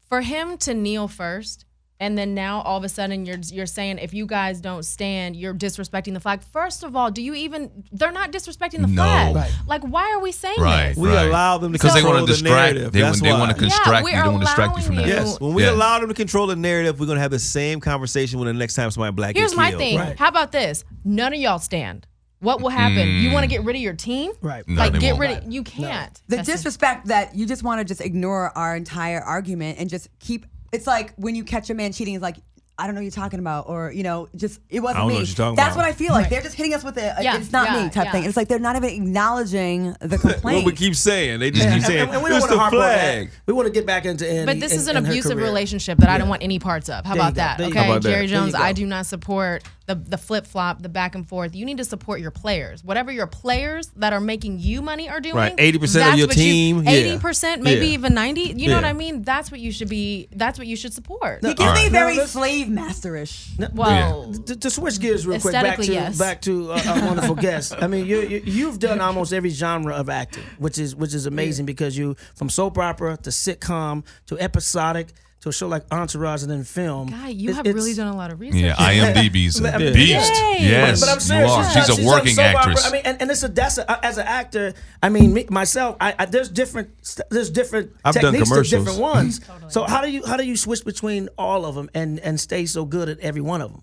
for him to kneel first, and then now all of a sudden you're saying if you guys don't stand, you're disrespecting the flag. First of all, they're not disrespecting the
No.
flag.
Right.
Like, why are we saying
Right.
this?
We allow them to
because they
control
want to
the
distract.
narrative.
They
That's
want
why.
to distract
we're
you. They want to distract you from that.
allowing
Yes, when we
Yeah.
allow them to control the narrative, we're gonna have the same conversation when the next time somebody black
Here's
gets
my
killed.
thing.
Right.
How about this? None of y'all stand. What will happen? You want to get rid of your team?
Right.
No,
Like
they
get
won't.
rid of. You can't.
The
That's-
disrespect that you just want to just ignore our entire argument and just keep. It's like when you catch a man cheating, it's like, I don't know what you're talking about, or just it wasn't
I don't
me.
know what you're talking
That's
about.
what I feel like. They're just hitting us with a
Yeah,
it's not
yeah,
me type
yeah.
thing. It's like they're not even acknowledging the complaint.
What we keep saying, they just keep saying,
And we don't
it's
want to
the
harp on that.
flag.
We want to get back into Annie.
But this is an
and her
abusive
career.
relationship that I don't want any parts of. How
There you
about
go.
that?
There you
Okay,
go.
How about that?
Jerry
There
Jones,
you go.
I do not support the flip flop, the back and forth. You need to support your players. Whatever your players that are making you money are doing.
Right, 80% of
that's
your
what you-
team, yeah.
80%, maybe
Yeah.
even 90. You know what
Yeah.
I mean? That's what you should be. That's what you should support.
He gives
All
me
right.
very
No, let's-
slave masterish.
Well,
To switch gears real quick, back
Aesthetically,
to
yes.
our wonderful guest. I mean, you've done almost every genre of acting, which is amazing because you from soap opera to sitcom to episodic to a show like Entourage and then film.
Guy, you have
It's-
really done a lot of research.
Yeah, IMDb's a
Yeah.
beast.
Yay.
Yes,
But I'm
you
serious.
are. She's a
done
working
soap opera.
actress.
I mean, and it's as an actor. I mean, myself, there's different
I've done
techniques to
commercials.
different ones. So how do you switch between all of them and stay so good at every one of them?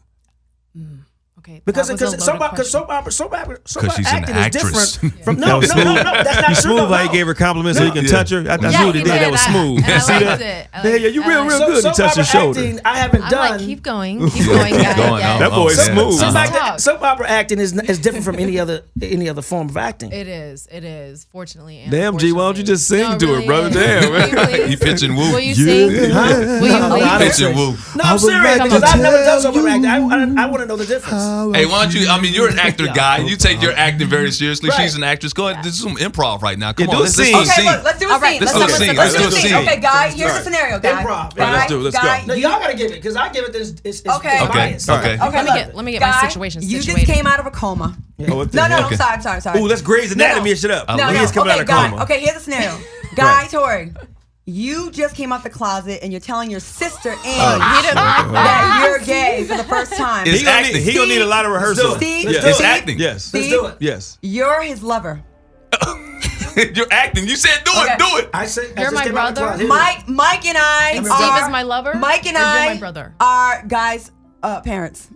Okay,
Because
that was a
soap
loaded
opera
Because she's an
acting
actress.
is different from
That was
no,
smooth.
that's not
You
true.
smooth
No,
how he
no.
gave her compliments so he can
Yeah.
touch her. That's
Yeah,
what he did. That was smooth.
And
You
I
see
liked
that?
it. I
Yeah,
liked
yeah, you
it.
real
I liked
good. He
Soap
touched
opera
his shoulder.
acting, I haven't
I'm
done.
like, keep going, guy.
going.
Yeah.
That boy is
yeah.
smooth.
Soap,
Uh-huh.
soap opera acting is different from any other form of acting.
It is. Fortunately, and
Damn, G, why don't you just sing
No, it
to
really
it, brother?
is.
Damn,
Will you
man.
please?
He pitching woo.
Will you sing? Will you
I
please?
don't
Pitching
sing.
woo.
No, I'm serious
like
because
to
I've never done
tell
soap opera
you
acting. I want to know the difference.
Hey, why don't you? I mean, you're an actor guy. You take your acting very seriously.
Right.
She's an actress. Go ahead. This is some improv right now. Come
Yeah,
on,
do a
let's
scene.
do a
Okay,
scene.
look, let's do a
All right,
scene.
let's
do a scene.
Let's do a
Let's do a
scene.
scene.
Okay, guy, here's the scenario, guy.
Improv.
Guy,
Let's do it. Let's go.
guy,
No,
you-
y'all gotta give it because I give it this. It's
Okay.
biased.
Okay.
Okay,
Let me get
guy,
my situation
You
situated.
just came out of a coma.
Oh, what the
No,
hell?
I'm sorry.
Ooh, let's Grey's Anatomy and shit up.
No,
He is coming out
okay,
of
guy.
coma.
Okay, here's the scenario. Guy Tori, you just came out the closet and you're telling your sister Annie that you're gay for the first time.
It's
He gonna
acting.
need a lot of rehearsal.
Steve,
Yes.
Steve,
It's acting.
Yes.
Let's do it.
Yes.
you're his lover.
You're acting. You said do
Okay.
it. Do it.
I say I
You're
just
my
came out the
brother.
closet.
Mike and I
And
are,
Steve is my lover?
Mike and
Or you're
I
my brother?
are guys' parents.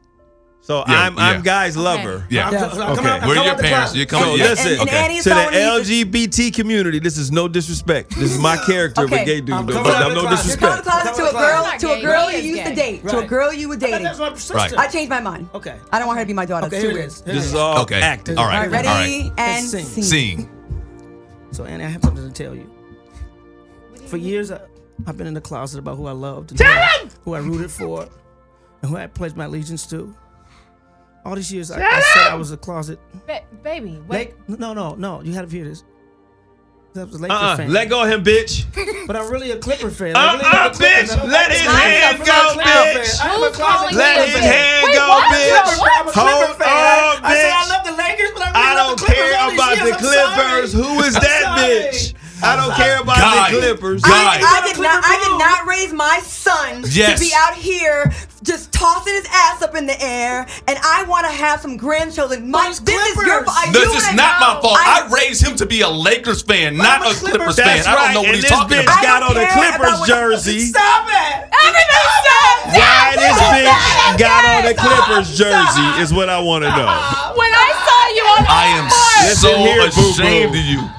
So
Yeah,
I'm
yeah.
Guy's lover.
Yeah.
I'm
Okay.
coming out-
We're
I'm
your
out the
parents.
closet.
You're coming.
So
yeah.
listen,
And Annie's
to the
someone who needs
LGBT community, this is no disrespect. This is my character of a
Okay.
gay dude,
I'm
though,
coming
but
out
I'm
the
no
closet.
You're coming
disrespect.
to the closet
That's
to a
not
girl,
gay.
to a girl
Gay
you
is
used to
gay.
date, to a
Right.
girl you were dating.
That's my sister.
Right.
I changed my mind.
Okay.
I don't want her to be my daughter.
Okay,
It's
here
too
it
weird.
is. Here
This
it
is
is.
all
Okay.
acting.
All
All
right.
right, ready
All right.
and
Sing.
scene.
Scene.
So Annie, I have something to tell you. For years, I've been in the closet about who I loved, and who I rooted for, and who I pledged my allegiance to. All these years, I said I was a closet.
Baby, wait.
No. You had to hear this. I was a Lakers fan.
Let go of him, bitch.
But I'm really a Clipper fan. I really love the
Bitch.
Clippers. I don't
Let
like
his
the
hand
Clippers.
go,
I'm a Clipper
bitch.
fan. I'm a
Who's
closet
calling
Let
me a
his
bitch?
hand
Wait,
go,
what?
bitch.
I'm a Clipper
Hold
fan.
on,
I say I
bitch.
love the Lakers, but I really
I
love
don't
the Clippers.
care
all these
about
years.
the
I'm
Clippers.
sorry.
Who is
I'm
that
sorry.
bitch? I don't care about
Guy.
the Clippers.
Guy.
I did not raise my son
Yes.
to be out here just tossing his ass up in the air, and I want to have some grandchildren.
it's
This is your.
Clippers.
This is not my fault.
I-
I raised him to be a Lakers fan, not
I'm a
a Clippers
Clippers
fan.
That's
I don't
right.
know what
And
he's
this
talking
bitch
about.
I
got
don't
on a
care
Clippers
about what-
jersey.
Stop it.
Everybody stop!
Why this bitch got on a Clippers jersey is what I want to know.
When I saw you on
I am
Listen
so
here, boo-boo.
ashamed of you.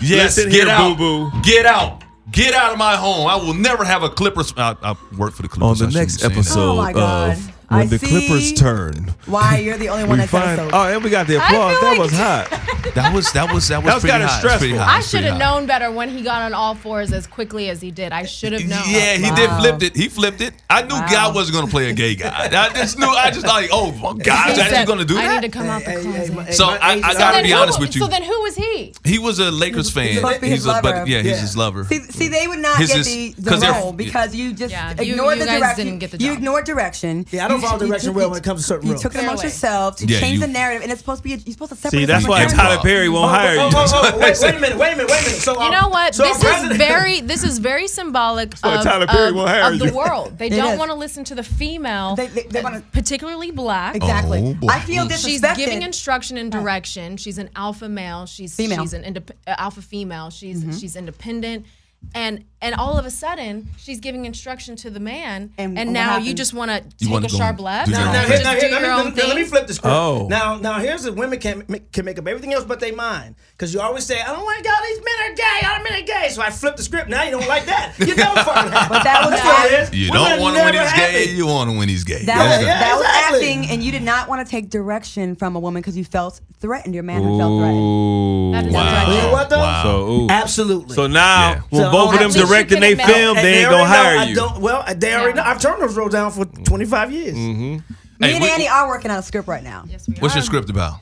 Yes,
Listen
get
here,
out.
boo-boo.
Get out. Get out of my home. I will never have a Clippers. I work for the Clippers.
On the
I
next
shouldn't be saying
Oh
episode
my God.
of When
I
the
see
Clippers Turn,
Why you're the only one
we
that's
find.
episode.
Oh, and we got the applause.
feel
That
like-
was hot.
That was
That was
pretty
kinda
hot.
stressful.
Pretty hot.
I
It's
should
pretty
have
hot.
known better when he got on all fours as quickly as he did. I should have known.
Yeah, he did flip it. He flipped it. I knew God wasn't going to play a gay guy. I just knew. I just like, oh, well, God's
He
actually
said,
going to do
I
that.
need to come out the closet.
So I gotta be honest with you.
So then who was he?
He was a Lakers fan.
supposed to be his
He's a, but
lover.
yeah, he's
Yeah.
his lover.
See, they would not
His
get
is-
the
'cause they're-
role because you just
Yeah, you
ignored the
guys
direction.
didn't get the
You
job.
ignored direction.
Yeah, I don't
You-
follow
you
direction
took-
well when it comes to certain
You
roles.
took it amongst
Fairway.
yourself to
Yeah,
change
you-
the narrative, and it's supposed to be. You're supposed to separate.
See, that's
from
why
character.
Tyler Perry won't hire you.
Wait a minute. So,
You know what?
So
This is very symbolic
why
of,
Tyler Perry won't hire
of the
you.
world. They
It
don't
is.
want to listen to the female,
They wanna-
particularly black.
Exactly.
Oh, boy.
I feel
She's
disrespected.
giving instruction and direction. She's an alpha male. She's
Female.
She's an alpha female. She's independent, and And all of a sudden, she's giving instruction to the man, and
what
now you
happens?
just want to
wanna
take a
go
sharp
do
left.
your own
Just
thing.
do your own
let
thing.
me flip the script.
Oh.
Now here's the women can make up everything else but they mind. Because you always say, I don't like all these men are gay, all men are gay. So I flip the script. Now you don't like that. You never fucking happy.
But that was
That's what it is.
You
Women
don't
are
want him when
never
he's gay.
happy.
You want him when he's gay.
That was
exactly.
acting, and you did not want to take direction from a woman because you felt threatened. Your man had felt threatened.
Ooh.
That is
Wow.
right.
You know what though?
Wow.
So, ooh.
Absolutely.
So now,
Yeah.
when
So
both of
at
them
least you
directing
can
they
admit-
film,
And
they ain't
already
gonna
know
hire
I
you.
don't. Well, they already know. I've turned those roles down for 25 years.
Me
Hey,
and Andy are working on a script right now.
Yes, we
What's
are.
your script about?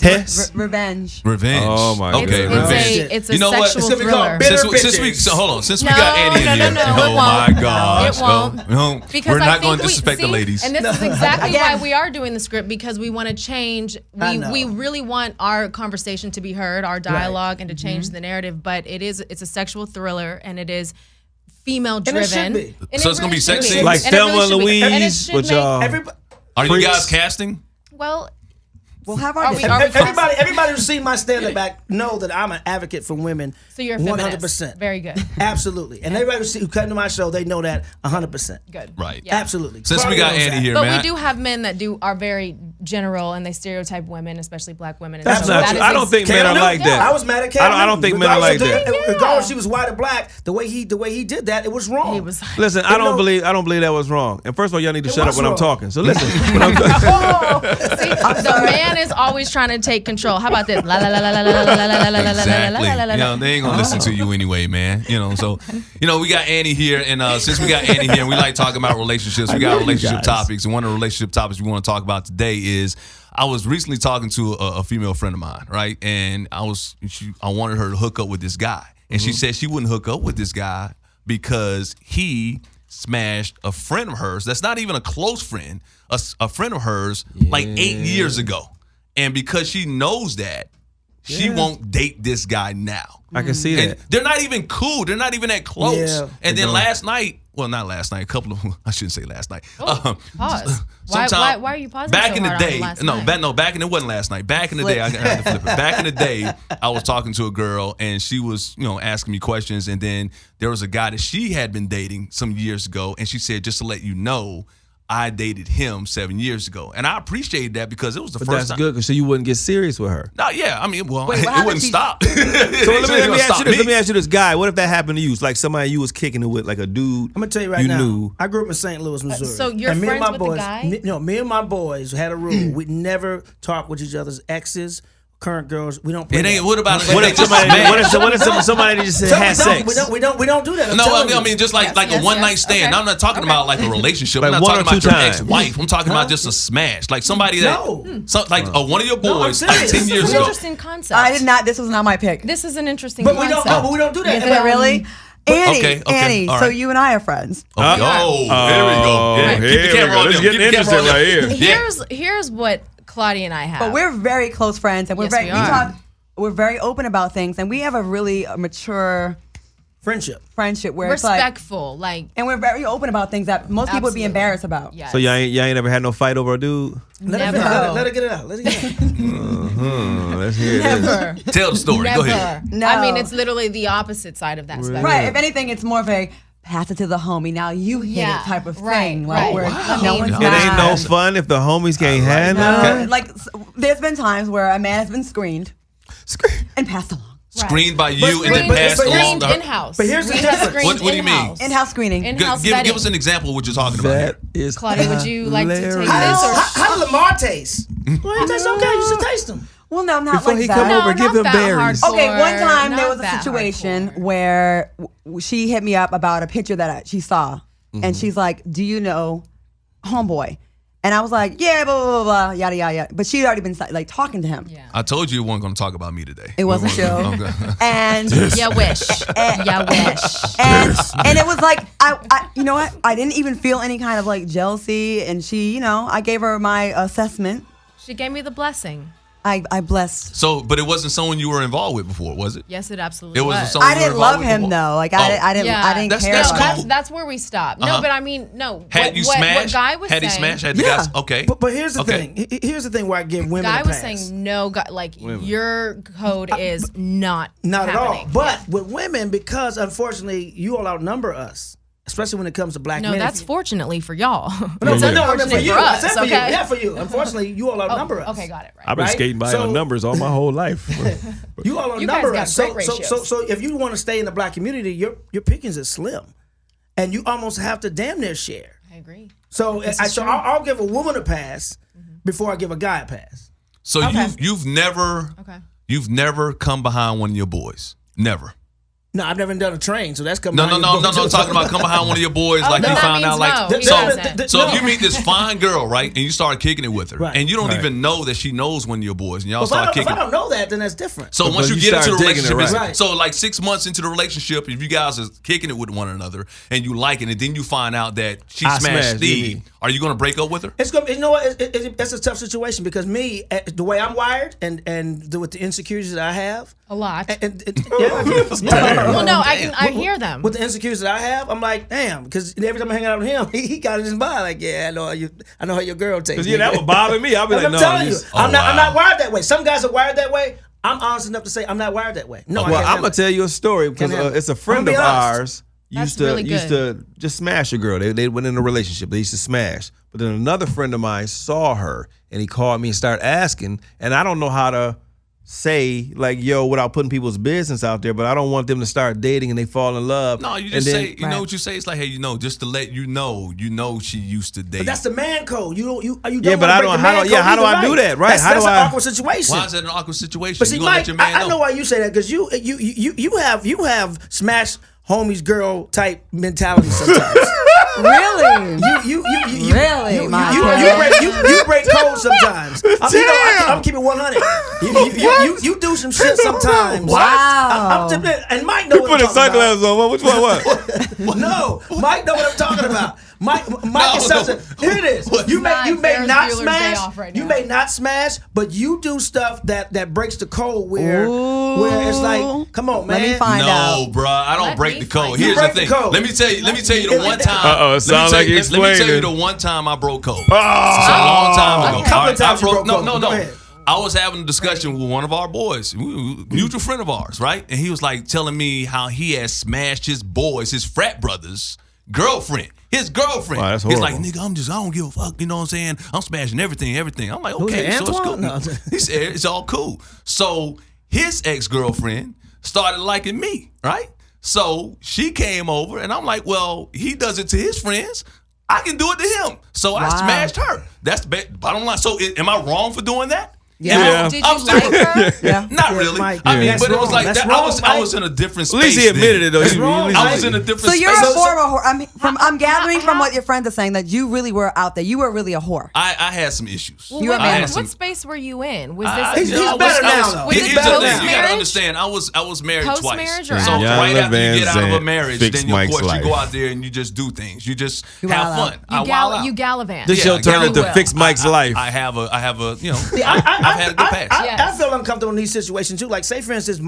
Hess?
Revenge.
Revenge.
Oh, my
Okay,
God.
revenge.
It's a
You know what?
sexual
It's
gonna be called
thriller.
Bitter
Since we
No,
got Andy in
no,
here,
no,
oh
it
my
won't.
gosh,
It won't.
no,
Because
we're
I
not
think
going to disrespect the
see,
ladies.
And this is exactly
Again.
why we are doing the script, because we want to change.
I know.
We really want our conversation to be heard, our dialogue, and to change the narrative. But it's a sexual thriller, and it is female
it should
driven.
be.
So it's gonna be sex scenes?
Like Thelma and
And it
Louise,
should
but
make-
y'all.
Everybody,
Are you
Freaks.
guys casting?
Well,
We'll have our
Are we-
discussion.
are we-
everybody who's seen my stand-up act know that I'm an advocate for women.
so you're a feminist.
100%.
Very good.
Absolutely. And everybody who come to my show, they know that 100%.
Good.
Right.
Yeah.
Absolutely.
Since we
Claudia
got
knows
Andy
that.
here,
But
man.
we do have men that are very general, and they stereotype women, especially black women. And
That's
so
not
that
true.
is
I don't think men are
Cam
like
Newton,
that.
I was mad at Cam
I don't think
Newton.
men are like
Regardless
that.
of regardless if she was white or black, the way he did that, it was wrong.
He was.
Listen, I don't believe that was wrong. And first of all, y'all need to shut up
was
when I'm
wrong.
talking. So listen, when I'm
The man is always trying to take control. How about this? La la la la la la la la la la la
Exactly.
la la la
You
la.
know, they ain't gonna listen to you anyway, man. You know, so we got Annie here, and since we got Annie here, and we like talking about relationships, we got relationship topics, and one of the relationship topics we want to talk about today is I was recently talking to a female friend of mine, right? And I wanted her to hook up with this guy, and she said she wouldn't hook up with this guy because he smashed a friend of hers that's not even a close friend, a friend of hers like 8 years ago. And because she knows that, she won't date this guy now.
I can see
And
that.
they're not even cool. They're not even that close.
Yeah.
And then last night, well, not last night, a couple of, I shouldn't say last night.
Pause.
sometime-
Why are you pausing
Back
so
in the
hard on
day,
last
no,
night?
back in it wasn't last night. Back in the day, I had to flip it. Back in the day, I was talking to a girl and she was, asking me questions, and then there was a guy that she had been dating some years ago, and she said, just to let you know, I dated him 7 years ago, and I appreciated that because it was the
But
first
that's
time.
good because so you wouldn't get serious with her.
No, yeah, I mean, well,
Wait, what
it
happened
wouldn't
to-
stop.
So let me ask you this. Let me ask you this, guy. What if that happened to you? It's like somebody you was kicking it with, like a dude.
I'm gonna tell you right
you
now.
knew.
I grew up in St. Louis, Missouri.
So you're
And me and
friends
my
with the
boys,
guy?
Me and my boys had a rule: we'd never talk with each other's exes, current girls. We don't.
It ain't. What about
What if somebody? What if somebody just said had sex?
We don't do that. I'm
No,
telling
I
you.
mean just like a
yes,
one night
yes.
stand.
Okay.
I'm not talking about like a relationship.
Like
I'm not
one or
talking about
two
your
times.
ex-wife. I'm talking about just a smash, like somebody that,
No.
one of your
No, I'm
boys, like
serious.
10
This
years
This is an
ago.
interesting concept.
I did not. This was not my pick.
This is an interesting
But we
concept.
don't. No, but we don't do that.
Is it really? Annie,
okay,
Annie.
all
So
right.
you and I are friends.
Oh, here we go. Yeah, keep the camera on them. Keep the camera on them. Yeah.
Here's what Claudia and I have.
But we're very close friends, and
Yes, we are.
talk. We're very open about things, and we have a really mature
Friendship.
friendship where it's like,
respectful. Like,
and we're very open about things that most people would be
Absolutely.
embarrassed about.
yes.
So y'all ain't ever had no fight over a dude?
Let her get it out. Let her get it out.
Let's hear this.
Never.
Tell the story. Go
Never.
ahead.
No.
I mean, it's literally the opposite side of that spectrum.
Right. If anything, it's more of a pass it to the homie. Now you hit
Yeah,
it type of
right,
thing.
right.
Where
Wow.
no one's
It ain't no
not.
fun if the homies can't handle it.
Like there's been times where a man has been screened and passed along.
Screened by you and then
but-
passed
but
along
Screened
to her.
in-house.
But here's the
We have
difference.
screened
What do you mean?
in-house.
In-house screening.
In-house
Give
vetting.
us an example of what you're talking about.
That
here.
is
Claudia, would you like to take
hilarious.
this or
How did Lamar taste? Well, it tastes okay. You should taste them.
Well, no, not
Before
like
he
that.
come
No,
over, give
not
him
that
berries.
hardcore.
Okay, one time there
Not
was a
that
situation
hardcore.
where she hit me up about a picture that she saw, and she's like, "Do you know homeboy?" And I was like, "Yeah, blah blah blah, blah yada yada yada." But she had already been like talking to him.
Yeah.
I told you you weren't going to talk about me today.
It was a show, and
Yeah, wish. Yeah, wish.
and it was like I you know what? I didn't even feel any kind of like jealousy, and she, I gave her my assessment.
She gave me the blessing.
I blessed.
So, but it wasn't someone you were involved with before, was it?
Yes, it absolutely
It
was.
wasn't someone
I
you were
didn't
involved
love
with
him
before?
though. Like
Oh.
I didn't
That's
care
cool.
about him.
That's where we stopped.
Uh-huh.
No, but I mean, no.
Had you
what
smashed?
Guy was
had he
saying,
smashed? Had the
Yeah.
guys? Okay.
But here's the
Okay.
thing. Here's the thing where I give women
Guy
a
was
pass.
saying no, like your code is not
Not at all.
happening.
But with women, because unfortunately you all outnumber us, especially when it comes to black
No,
men.
that's fortunately for y'all.
No,
It's
I mean for
unfortunate
you.
for
I
us,
said for you.
okay?
Yeah, for you. Unfortunately, you all outnumber us.
Okay, got it. Right.
I've been
Right?
skating by
So-
on numbers all my whole life.
You all
You guys
outnumber
got
us.
great
So
ratios.
if you want to stay in the black community, your pickings is slim, and you almost have to damn near share.
I agree.
So
is
so
true.
I'll give a woman a pass before I give a guy a pass.
So
Okay.
you've never come behind one of your boys. Never.
No, I've never done a train, so that's coming.
No. Talking about come behind one of your boys, like
no,
you
that
found out,
means
like
no, he doesn't.
So if you meet this fine girl, right, and you start kicking it with her,
Right.
and you don't
Right.
even know that she knows one of your boys, and y'all
If
start
I
kicking.
don't know that, then that's different.
So
But
once you
you
get into
start
the
digging it,
relationship,
right.
so like 6 months into the relationship, if you guys are kicking it with one another and you like it, and then you find out that she
I
smashed
smashed,
Steve,
you mean.
are you going to break up with her?
It's gonna. You know what? It's a tough situation because me, the way I'm wired, and with the insecurities that I have,
A lot.
Well,
no, I hear them.
With the insecurities that I have, I'm like, damn, because every time I hang out with him, he got it in his mind. Like, yeah, I know how your girl takes.
Yeah, that would bother me. I'll be like,
I'm
no.
telling you,
this-
I'm
wow.
not wired that way. Some guys are wired that way. I'm honest enough to say I'm not wired that way. No,
Well,
I
I'm
can't
gonna tell you a story because
Can't have it.
it's a friend
I'm
of
gonna be honest.
ours
That's
used
really
to just smash a girl. They went in a relationship. They used to smash. But then another friend of mine saw her and he called me and started asking. And I don't know how to say like, yo, without putting people's business out there, but I don't want them to start dating and they fall in love.
No, you
And
just
then-
say, you know what you say? It's like, hey, just to let you know she used to date.
But that's the man code. You don't
Yeah, but
wanna
I
break
don't-
the
how
man
do- yeah,
code
how do
either,
I do that, right?
That's,
How
that's
do
an
I-
awkward situation.
Why is that an awkward situation?
But see,
you gonna
Mike,
let your man
I know why you say that because you have smash homies girl type mentality sometimes.
Really?
You
Really, my
you break codes sometimes. I'm keeping 100. You do some shit sometimes.
Wow.
And Mike know
You
what
put
I'm
his
talking about.
sunglasses on. Which one? What?
No, Mike know what I'm talking about. Mike is such a. Here it is.
What?
You may
Ferris
not
Bueller's Day
smash.
Off right
You
now.
may not smash, but you do stuff that breaks the code where it's like, come on, man.
Let me find out.
No, bruh, I don't
Let
break
me
the code.
find
Here's
out.
the
You
thing.
break the code.
Let me tell you the one time.
Uh-oh, it sounds like
let me tell you
explaining.
the one time I broke code.
Oh.
It's a long time ago.
A couple
All right,
times
I
you
broke.
broke
No,
code.
no,
Go
no.
ahead.
I was having a discussion with one of our boys, mutual friend of ours, right? And he was like telling me how he had smashed his boys, his frat brothers' girlfriend. His girlfriend.
Wow, that's
He's like,
horrible.
nigga, I don't give a fuck. You know what I'm saying? I'm smashing everything. I'm like,
Who's
okay,
it,
so it's cool.
Antoine? No.
He said it's all cool. So his ex-girlfriend started liking me, right? So she came over, and I'm like, well, he does it to his friends. I can do it to him. So I
Wow.
smashed her. That's the bottom line. So am I wrong for doing that?
Yeah.
Did
I'm
you like her?
Yeah.
Not
Yeah,
really.
Mike,
I mean,
that's
but it was
wrong.
like
That's
that.
wrong,
I was
Mike.
in a different
At
space.
least he admitted it though.
That's
He-
wrong.
I was in a different
So you're
space.
a former whore. I mean, I'm gathering from what your friends are saying that you really were out there. You were really a whore.
I had some issues.
Well,
You
wait a
are
minute.
mad.
What space were you in? Was
I-
this
He's
I was-
better
I
now,
was-
though.
Was
Here's
this
the thing. You
post-marriage?
gotta understand. I was married twice.
Post-marriage or
So
after?
right
Young
after you get out of a
Van
marriage,
Zandt
then you, of
fixed
course
Mike's
you go
life.
out there and you just do things. You just
You
have
wild out.
fun. I wild out.
You gallivant.
This show turned into
Will.
Fix Mike's life.
I have a
See,
I've had a good past.
I
Yes.
feel uncomfortable in these situations too. Like, say for instance,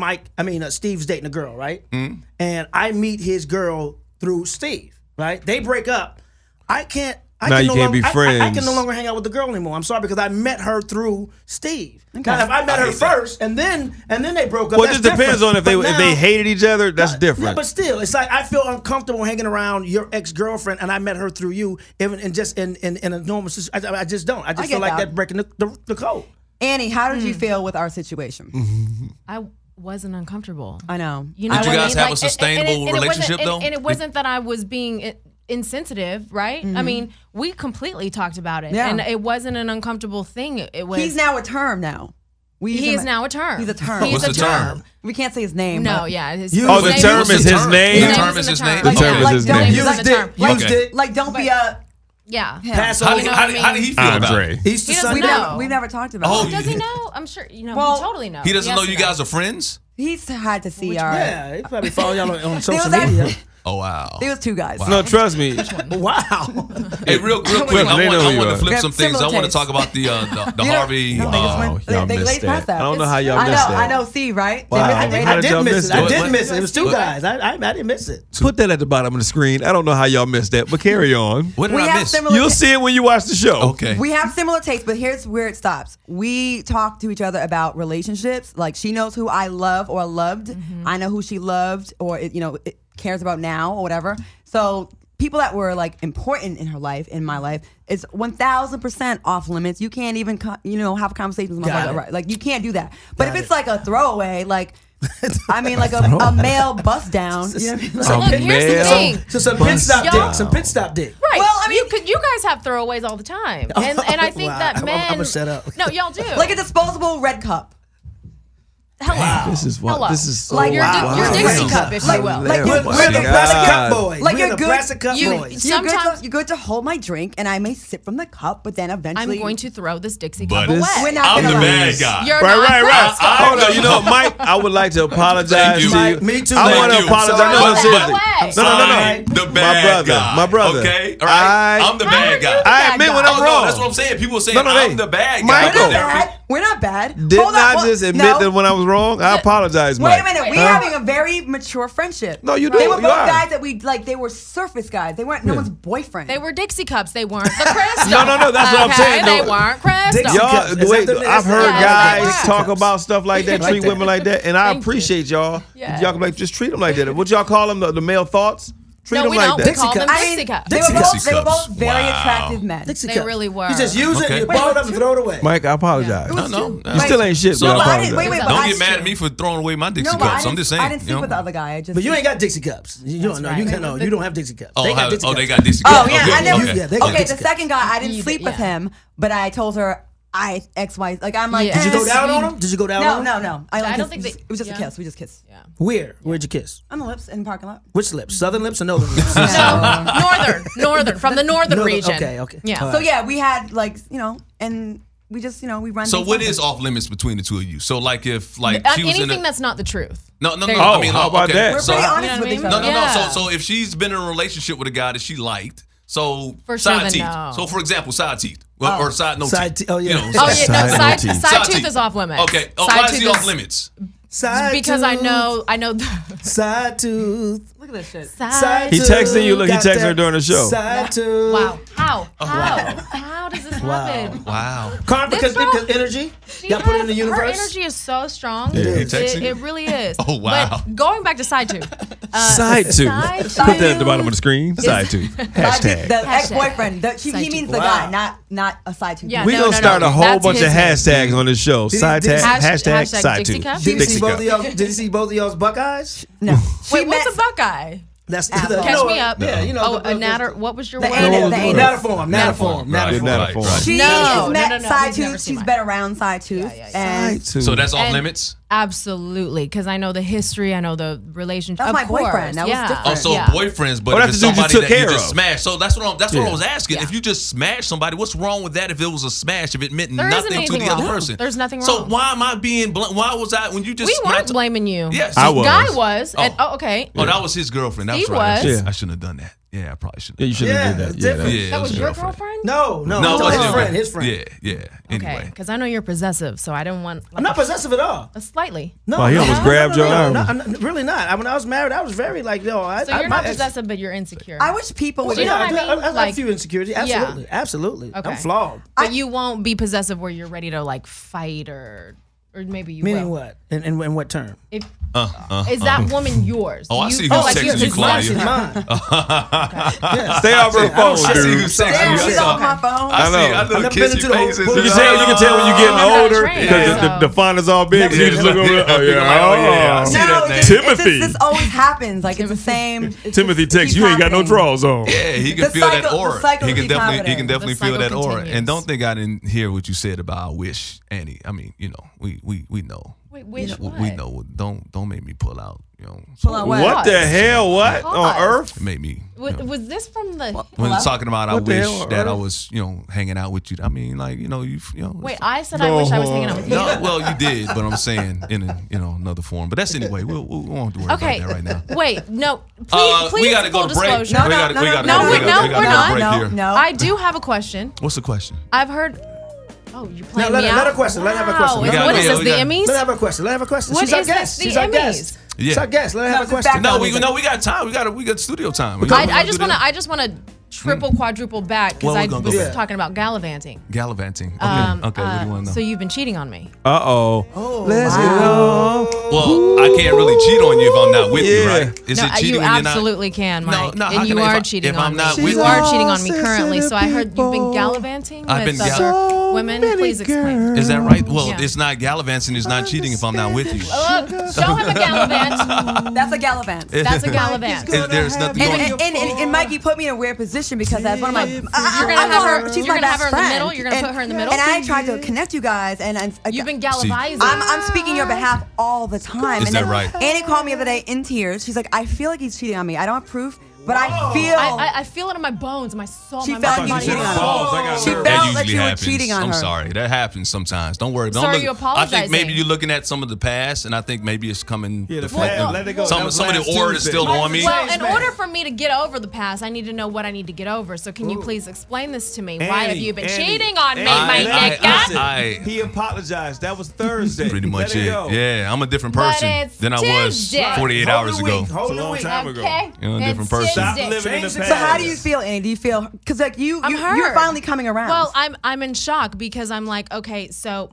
Steve's dating a girl, right?
Mm-hmm.
And I meet his girl through Steve, right? They break up. I can't. I
Now
can
you
no
can't
longer,
be
I
friends.
can no longer hang out with the girl anymore. I'm sorry because I met her through Steve. Now, if I met
I
her
hate that.
first and then they broke up,
Well, it
that's
just depends
different.
on if
But
they
now-
hated each other. That's
Yeah,
different.
but still, it's like I feel uncomfortable hanging around your ex-girlfriend, and I met her through you, even in just in a normal situation. I just don't. I just
I
feel
get
like
that.
that breaking the code.
Annie, how did you feel with our situation?
I wasn't uncomfortable.
I know.
You know
Did you
what I
guys
mean?
have a sustainable
it wasn't-
relationship, though?
And it wasn't that I was being insensitive, right? I mean, we completely talked about it,
Yeah.
and it wasn't an uncomfortable thing. It was.
He's now a term now. We use
He
him
is
a-
now a term.
He's a term.
He's
What's
a
the term?
We can't say his name.
No,
but-
yeah. His
Oh, the
name
term
was-
is his
term?
name?
The
His
term
name
is
in
his
the
name?
term.
The term is his
His name
name.
is in the
Used it.
term.
Used
Okay.
it.
Like, don't be a.
Yeah.
Pass
How
over.
did,
You know
how,
what
did,
I
how did he feel about
Andre.
it?
He's
He
the
doesn't
son.
know.
We've never talked about
Oh,
it.
Does he know? I'm sure. You know,
Well,
he totally knows.
He doesn't
Yes,
know
he
you
does.
guys are friends?
He's had to see
Which
our.
Yeah, he probably follow y'all on social
was that-
media.
Oh wow.
It was 2 guys.
No, trust me.
Wow.
Hey, real quick,
They know
I
you
want
are.
to flip
They
some
have
things. I
similar
want to
tastes.
talk about the Harvey.
No, they just went.
y'all
They
missed
laid past
that.
that.
I don't know how y'all
I
missed
know.
that.
I know. See, right?
Wow.
They
How
missed it.
did y'all miss
I
that?
did
What?
miss it. It was 2
What?
guys. I didn't miss it.
Put that at the bottom of the screen. I don't know how y'all missed that, but carry on.
What did
We
I
have
miss?
similar.
You'll see it when you watch the show.
Okay.
We have similar tastes, but here's where it stops. We talk to each other about relationships. Like she knows who I love or loved. I know who she loved or it cares about now or whatever. So people that were like important in her life, in my life, it's 1,000% off limits. You can't even have conversations with my
Got
brother.
it.
Right? Like you can't do that. But
Got
if it's
it.
like a throwaway, like I mean, like a male bust down. You know what I mean?
So look, here's the
male.
thing.
So some pit stop
Y'all-
dick. Some pit stop dick.
Right.
Well, I mean-
you guys have throwaways all the time, and I think
Wow.
that
I'm
men.
gonna shut up.
No, y'all do.
Like a disposable red cup.
Hello.
This is what.
Hello.
This is so
Like
your
wow.
your Dixie cup, if you will.
Like
Oh
you're-
my
We're the
God.
plastic cup boys.
Like
We're
you're
the
good-
plastic cup
you-
boys.
Sometimes-
you're good to hold my drink, and I may sip from the cup, but then
I'm
eventually
going to throw this Dixie
But
cup
this-
away.
We're not
I'm the
gonna
bad
lie.
guy.
You're
Right,
not
right, right.
first.
Hold on. You know, Mike, I would like to apologize
Thank you.
to you.
Mike, me too.
I
Thank
want to
you.
apologize.
Sorry.
No,
Away.
seriously.
I'm the bad guy.
My brother.
Okay, all right. I'm the
How
bad
are you
guy.
the
I
bad
admit
guy?
when I'm
Oh,
wrong.
no, that's what I'm saying. People are saying
No,
I'm
they-
the bad guy.
Michael.
We're
but
not
there are
bad. We're not bad.
Did
Hold on,
not
well,
just admit
no.
that when I was wrong. I apologize,
Wait
Mike.
a minute. We're having a very mature friendship.
No, you
They
do.
were
You
both
are.
guys that we like. They were surface guys. They weren't no one's boyfriend.
They were Dixie cups. They weren't the crystal.
No, that's what I'm
Okay,
saying.
They
No.
weren't crystal.
Dixie
Y'all,
cups. Is that
wait,
the-
I've heard
Yeah,
guys
that's
talk
cups.
about stuff like that,
Like
treat
that.
women like that, and I
Thank you.
appreciate y'all.
Yes.
Y'all can like just treat them like that. What y'all call them, the male thoughts? Treat
No,
them
we
like
don't.
that.
We call them
cups.
Dixie cups.
They were
Dixie
both. They were
cups.
both very
Wow.
attractive men.
Dixie
They
cup.
really were.
You just use
Okay.
it, you blow it up and throw it away.
Mike, I apologize.
It was
No,
two-
no.
You still ain't shit,
So
but I
no,
apologize.
wait, but
Don't
I-
get mad at me for throwing away my Dixie
No, but
cups. I'm just saying.
I didn't sleep
you know?
with the other guy. I just.
But you ain't got Dixie cups. You don't know.
right.
You can't. No, you don't have Dixie cups.
Oh,
They got Dixie cups.
they got Dixie
Oh
cups.
yeah,
Okay,
I know.
okay.
Yeah, they got
Okay,
Dixie
the
cups.
second guy, I didn't
You-
sleep with
yeah.
him, but I told her I XY. Like I'm like.
Yeah.
Did you go
Yes.
down on him? Did you go down on
No,
him?
no.
I don't think
it was just a kiss. We just kissed.
Yeah.
Where? Where'd you kiss?
On the lips in the parking lot.
Which lips? Southern lips or northern lips?
No, northern, from the northern
Northern,
region.
okay.
Yeah.
All
So
right.
yeah, we had like and we just we run.
So
things
what
like
is
that.
off limits between the two of you? So like if like she was in
anything
a
that's not the truth.
no.
There you
I
go.
mean,
how about
okay.
that?
We're
So,
pretty
You
honest
know
with
what I
each
mean?
other.
No.
Yeah.
So if she's been in a relationship with a guy that she liked, so
For sure,
side
then
teeth.
no.
So for example, side teeth or side no
Side
teeth.
te- oh, yeah.
You know,
Oh yeah, no,
Side
side,
teeth.
side tooth is off limits.
Okay. Oh,
Side
why is
tooth
he off limits?
Side
Because
tooth,
I know.
Side tooth.
Look at this shit.
Side
He
tooth,
texting you. Look, he
got
texting her
that
during the show.
Side tooth.
Wow. How does this happen?
Wow.
Karma,
This
because
girl-
energy.
She
Got put it in
has-
the universe.
Her energy is so strong.
Yeah. He
texting you?
It really is.
Oh, wow.
But going back to side tooth.
Side tooth.
Side
Put that at the
tooth
bottom of the screen. Side tooth.
The
Hashtag.
ex-boyfriend. He
Side
means
tooth.
the
Wow.
guy, not a side tooth.
Yeah.
We
No,
gonna
no,
start
no.
a whole
That's
bunch of
his name.
hashtags on this show. Side tag, hashtag
hashtag
side
Dixie
tooth.
cup?
Did he see
Dixie
both
cup.
of y'all? Did he see both of y'all's Buckeyes?
No.
Wait, what's a Buckeye?
That's
Asshole.
Catch me up.
Yeah, you know.
Oh,
the-
a natter. What was your
The
word?
anus, the anus.
Natiform.
Right,
Natiform.
right.
She
No,
has
no,
met
no, no.
side
He's never
tooth.
seen
She's
mine.
been around side tooth. And
Side tooth.
So that's off
And-
limits.
Absolutely, because I know the history. I know the relationship.
That's
of
my
course.
boyfriend. That was
yeah.
different.
Oh, so
Yeah.
boyfriends, but
Oh,
if
that's
it's
the dude you
somebody
took
that you
care
just
of.
smashed. So that's what I
Yeah.
was asking.
Yeah.
If you just smash somebody, what's wrong with that? If it was a smash, if it meant
There isn't
nothing to
anything
the other
wrong.
person,
There's nothing
So
wrong.
why am I being? Why was I when you just?
We
when I
weren't
t-
blaming you.
Yes,
I was.
Guy was. And,
Oh.
okay.
Oh, that was his girlfriend. That's
Steve
right.
was.
Yeah.
I shouldn't have done that. Yeah, I probably shouldn't.
Yeah, you shouldn't
Yeah,
have did
it's
that. Yeah,
different.
Yeah,
That
it
was
his
your
girlfriend.
girlfriend?
No,
No, it
his
wasn't
friend. His friend.
Yeah.
Okay,
Anyway,
because I know you're possessive, so I didn't want.
I'm not possessive at all.
Slightly.
No,
Wow, he almost grabbed your arm.
I'm really not. When I was married, I was very like, yo.
So you're not possessive, but you're insecure.
I wish people would.
You know what I mean?
I have a
Like-
few insecurities. Absolutely, absolutely.
Okay.
I'm flawed.
But you won't be possessive where you're ready to like fight or maybe you
Meaning
will.
what? In what term?
If, is that woman yours?
Oh, I see who's
like
texting
you're
you, Claudia.
She's mine.
Stay off her phone,
I see
dude.
who's texting
Damn,
you.
she's off my phone.
I see. I
I've
know
never been
kissy
into the whole
faces.
pool.
You can tell when you're getting
I'm not
older
trained,
because
so-
the font is all big. So you just look over there. Oh,
Yeah,
yeah.
I see
No,
that
it's
name.
just-
Timothy.
This always happens. Like it's the same. it's
Timothy
just- it
texts,
keeps
you ain't got no
happening.
drawers on.
Yeah, he can
The
feel that
cycle- the
aura.
cycle
He can
keeps
definitely
happening.
definitely
The
feel that
cycle
aura.
continues.
And don't think I didn't hear what you said about I wish, Annie. I mean, we know.
Wait, which what?
We know. Don't make me pull out.
Pull out
What the hell? What on earth?
It made me.
Was this from the?
When talking about, I
What the
wish
hell,
that I
Earth?
was, hanging out with you. I mean, like,
Wait, I said I wish I was hanging out with you.
No, well, you did, but I'm saying in another form. But that's anyway. We won't have to worry
Okay.
about that right now.
Wait, no. Please,
we gotta go
full
to break.
disclosure.
We gotta
No,
go
we're
to
not.
break here.
No.
I do have a question.
What's the question?
I've heard. Oh, you're playing
Now,
me out.
let her question. Let her have a question.
Wow.
We got-
What
we
is
got-
this?
we
The
got-
Emmys?
Let her have a question. Let her have a question.
What
She's our
is this,
guest.
the
She's our
Emmys?
guest.
Yeah.
She's our guest. Let her have a
No,
question.
back
No, we got time. We got studio time.
I just want to triple, quadruple back because
Well,
I
we're gonna
was
go back.
talking about gallivanting.
Gallivanting. Okay. Okay. What do you want to know?
So you've been cheating on me.
Uh-oh. Let's get on.
Well, I can't really cheat on you if I'm not with you,
Yeah.
right? Is
No,
it cheating
you
when you're not?
absolutely can, Mike.
No, how
and you
can I-
are
if
cheating
if
on
I'm not
me.
with
You
you?
are cheating on me currently. So I heard you've been gallivanting
I've
with
been
other women. Please explain.
Is that right? Well,
Yeah.
it's not gallivanting. It's not cheating if I'm not with you.
Show him a gallivant.
That's a gallivant.
That's a gallivant.
There's nothing going.
And Mike, you put me in a weird position because that's one of my.
You're gonna have her.
She's
You're
my
gonna have her
best
in the
friend.
middle. You're gonna put her in the middle.
And I tried to connect you guys, and
You've been gallivanting.
I'm speaking your behalf all the time.
Is
and
that
then
right?
Annie called me the other day in tears. She's like, I feel like he's cheating on me. I don't have proof, but I feel.
I feel it in my bones, in my soul.
She
my
felt
mind.
like you were cheating on her.
Balls,
She
I got
felt
That
like
usually
you were
happens.
cheating on
I'm
her.
sorry. That happens sometimes. Don't worry.
So
Don't
are
look,
you
I think
apologizing?
maybe you're looking at some of the past, and I think maybe it's coming.
Yeah, the
deflecting.
past. Let it go.
Some
That was
of the
last
aura is
Tuesday.
still on me.
Well, in order for me to get over the past, I need to know what I need to get over. So can you please explain this to me? Why have you been cheating on me, my nigga?
He apologized. That was Thursday.
Pretty much
Let
it.
go.
Yeah, I'm a different
But
person
it's
than I was
Tuesday.
48 hours ago.
It's a long time ago.
Okay.
You're a different
It's
person.
Stop
Tuesday.
living in the
Change
past.
it.
So how do you feel, Annie? Do you feel because like you're
hurt.
finally coming around?
Well, I'm in shock because I'm like, okay, so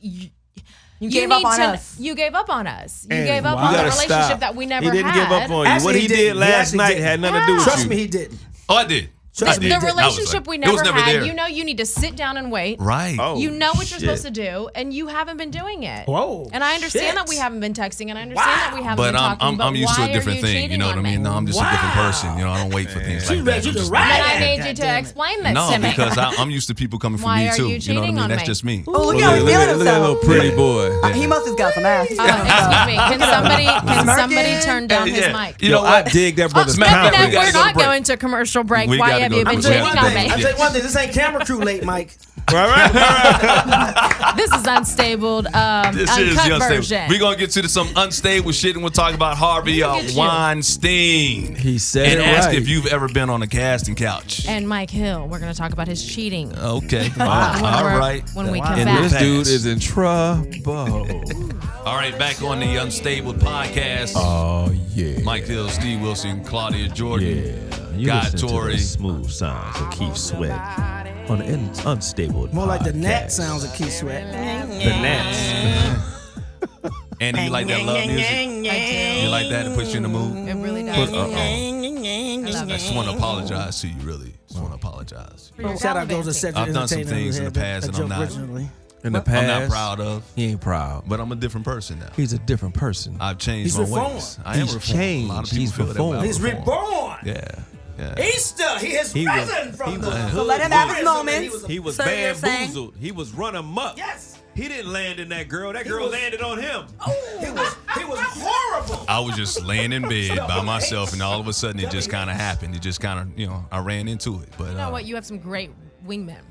you
gave up on us.
You gave up on us. You
And
gave up
you
on the
gotta
relationship
stop.
that we never
He didn't
had.
give up on you.
Actually,
What he did
didn't. He
last
actually
night
didn't.
had nothing to do with
Trust
you.
me, he didn't.
Oh, I did. I did.
The
I was
relationship
like-
we
it was
never
never
had.
there.
You know, you need to sit down and wait.
Right.
Oh.
You know what you're
shit.
supposed to do, and you haven't been doing it.
Whoa,
And I understand
shit.
that we haven't been texting, and I understand that we haven't
But
been talking.
I'm used to
why
a different
are you
thing. You know what I
cheating
mean? No,
on
I'm
me?
just a different person. You know, I don't wait for things
She
like
ready
that.
to
I'm just-
ride.
Then I
God
need you
damn
to
it.
explain this
No,
to me.
because I'm used to people coming for
Why
me
are
too.
you
You know what I
cheating
mean?
on
That's
me?
just me.
Oh, look how he's feeling
Look at that little
himself.
pretty boy.
He must have got some ass. He's
Excuse me. Can somebody turn down his
Yeah.
mic?
You
Yo,
know
I
what?
dig that brother's
Matter of fact,
confidence.
we gotta
We're
go to
not
break.
going to commercial break.
We
Why
gotta
have
go
you
to
been
commercial
cheating
break.
on me?
I'll tell you one thing. This ain't camera crew late, Mike.
Right.
This is unstable.
This is
Uncut
the unstable.
version.
We're gonna get to some unstable shit, and we'll talk about Harvey
Look at you.
Weinstein.
He said
and
it
ask
right.
if you've ever been on a casting couch.
And Mike Hill. We're going to talk about his cheating.
Okay.
When
All
we're-
right.
when we come
And
back.
this dude is in trouble.
All right, back on the Unstable podcast.
Oh yeah.
Mike Hill, Steve Wilson, Claudia Jordan.
You
Guy
listen to
Torrey.
the smooth sounds of Keith Sweat on the Unstable
More like the
podcast.
Nat sounds of Keith Sweat.
The Nats.
And you like that love music?
I
You like that? It puts you in the mood?
do. It really does.
I
love
just
it.
want to apologize to you, really. Just want to apologize.
For your
Shout out goes to
gallivanting.
Cedric
I've done some
Entertainment
things
who
in the
had
past
that
and I'm
joke
not-
originally.
In the past,
I'm not proud of,
He ain't proud.
but I'm a different person now.
He's a different person.
I've changed
He's
my
reformed.
ways. I am
He's
reformed. A lot of
changed.
people
He's
feel that
reformed.
way.
He's reborn.
Yeah.
Easter. He has
He was-
risen from
he
the
was-
So let him have his
prison that
moments.
He was
So you're saying-
bamboozled. He was run amok.
Yes.
He didn't land in that girl. That girl
was-
landed on him.
He was horrible.
I was just laying in bed by myself, and all of a sudden it just kind of happened. It just kind of, I ran into it. But
You know what? You have some great wingmen,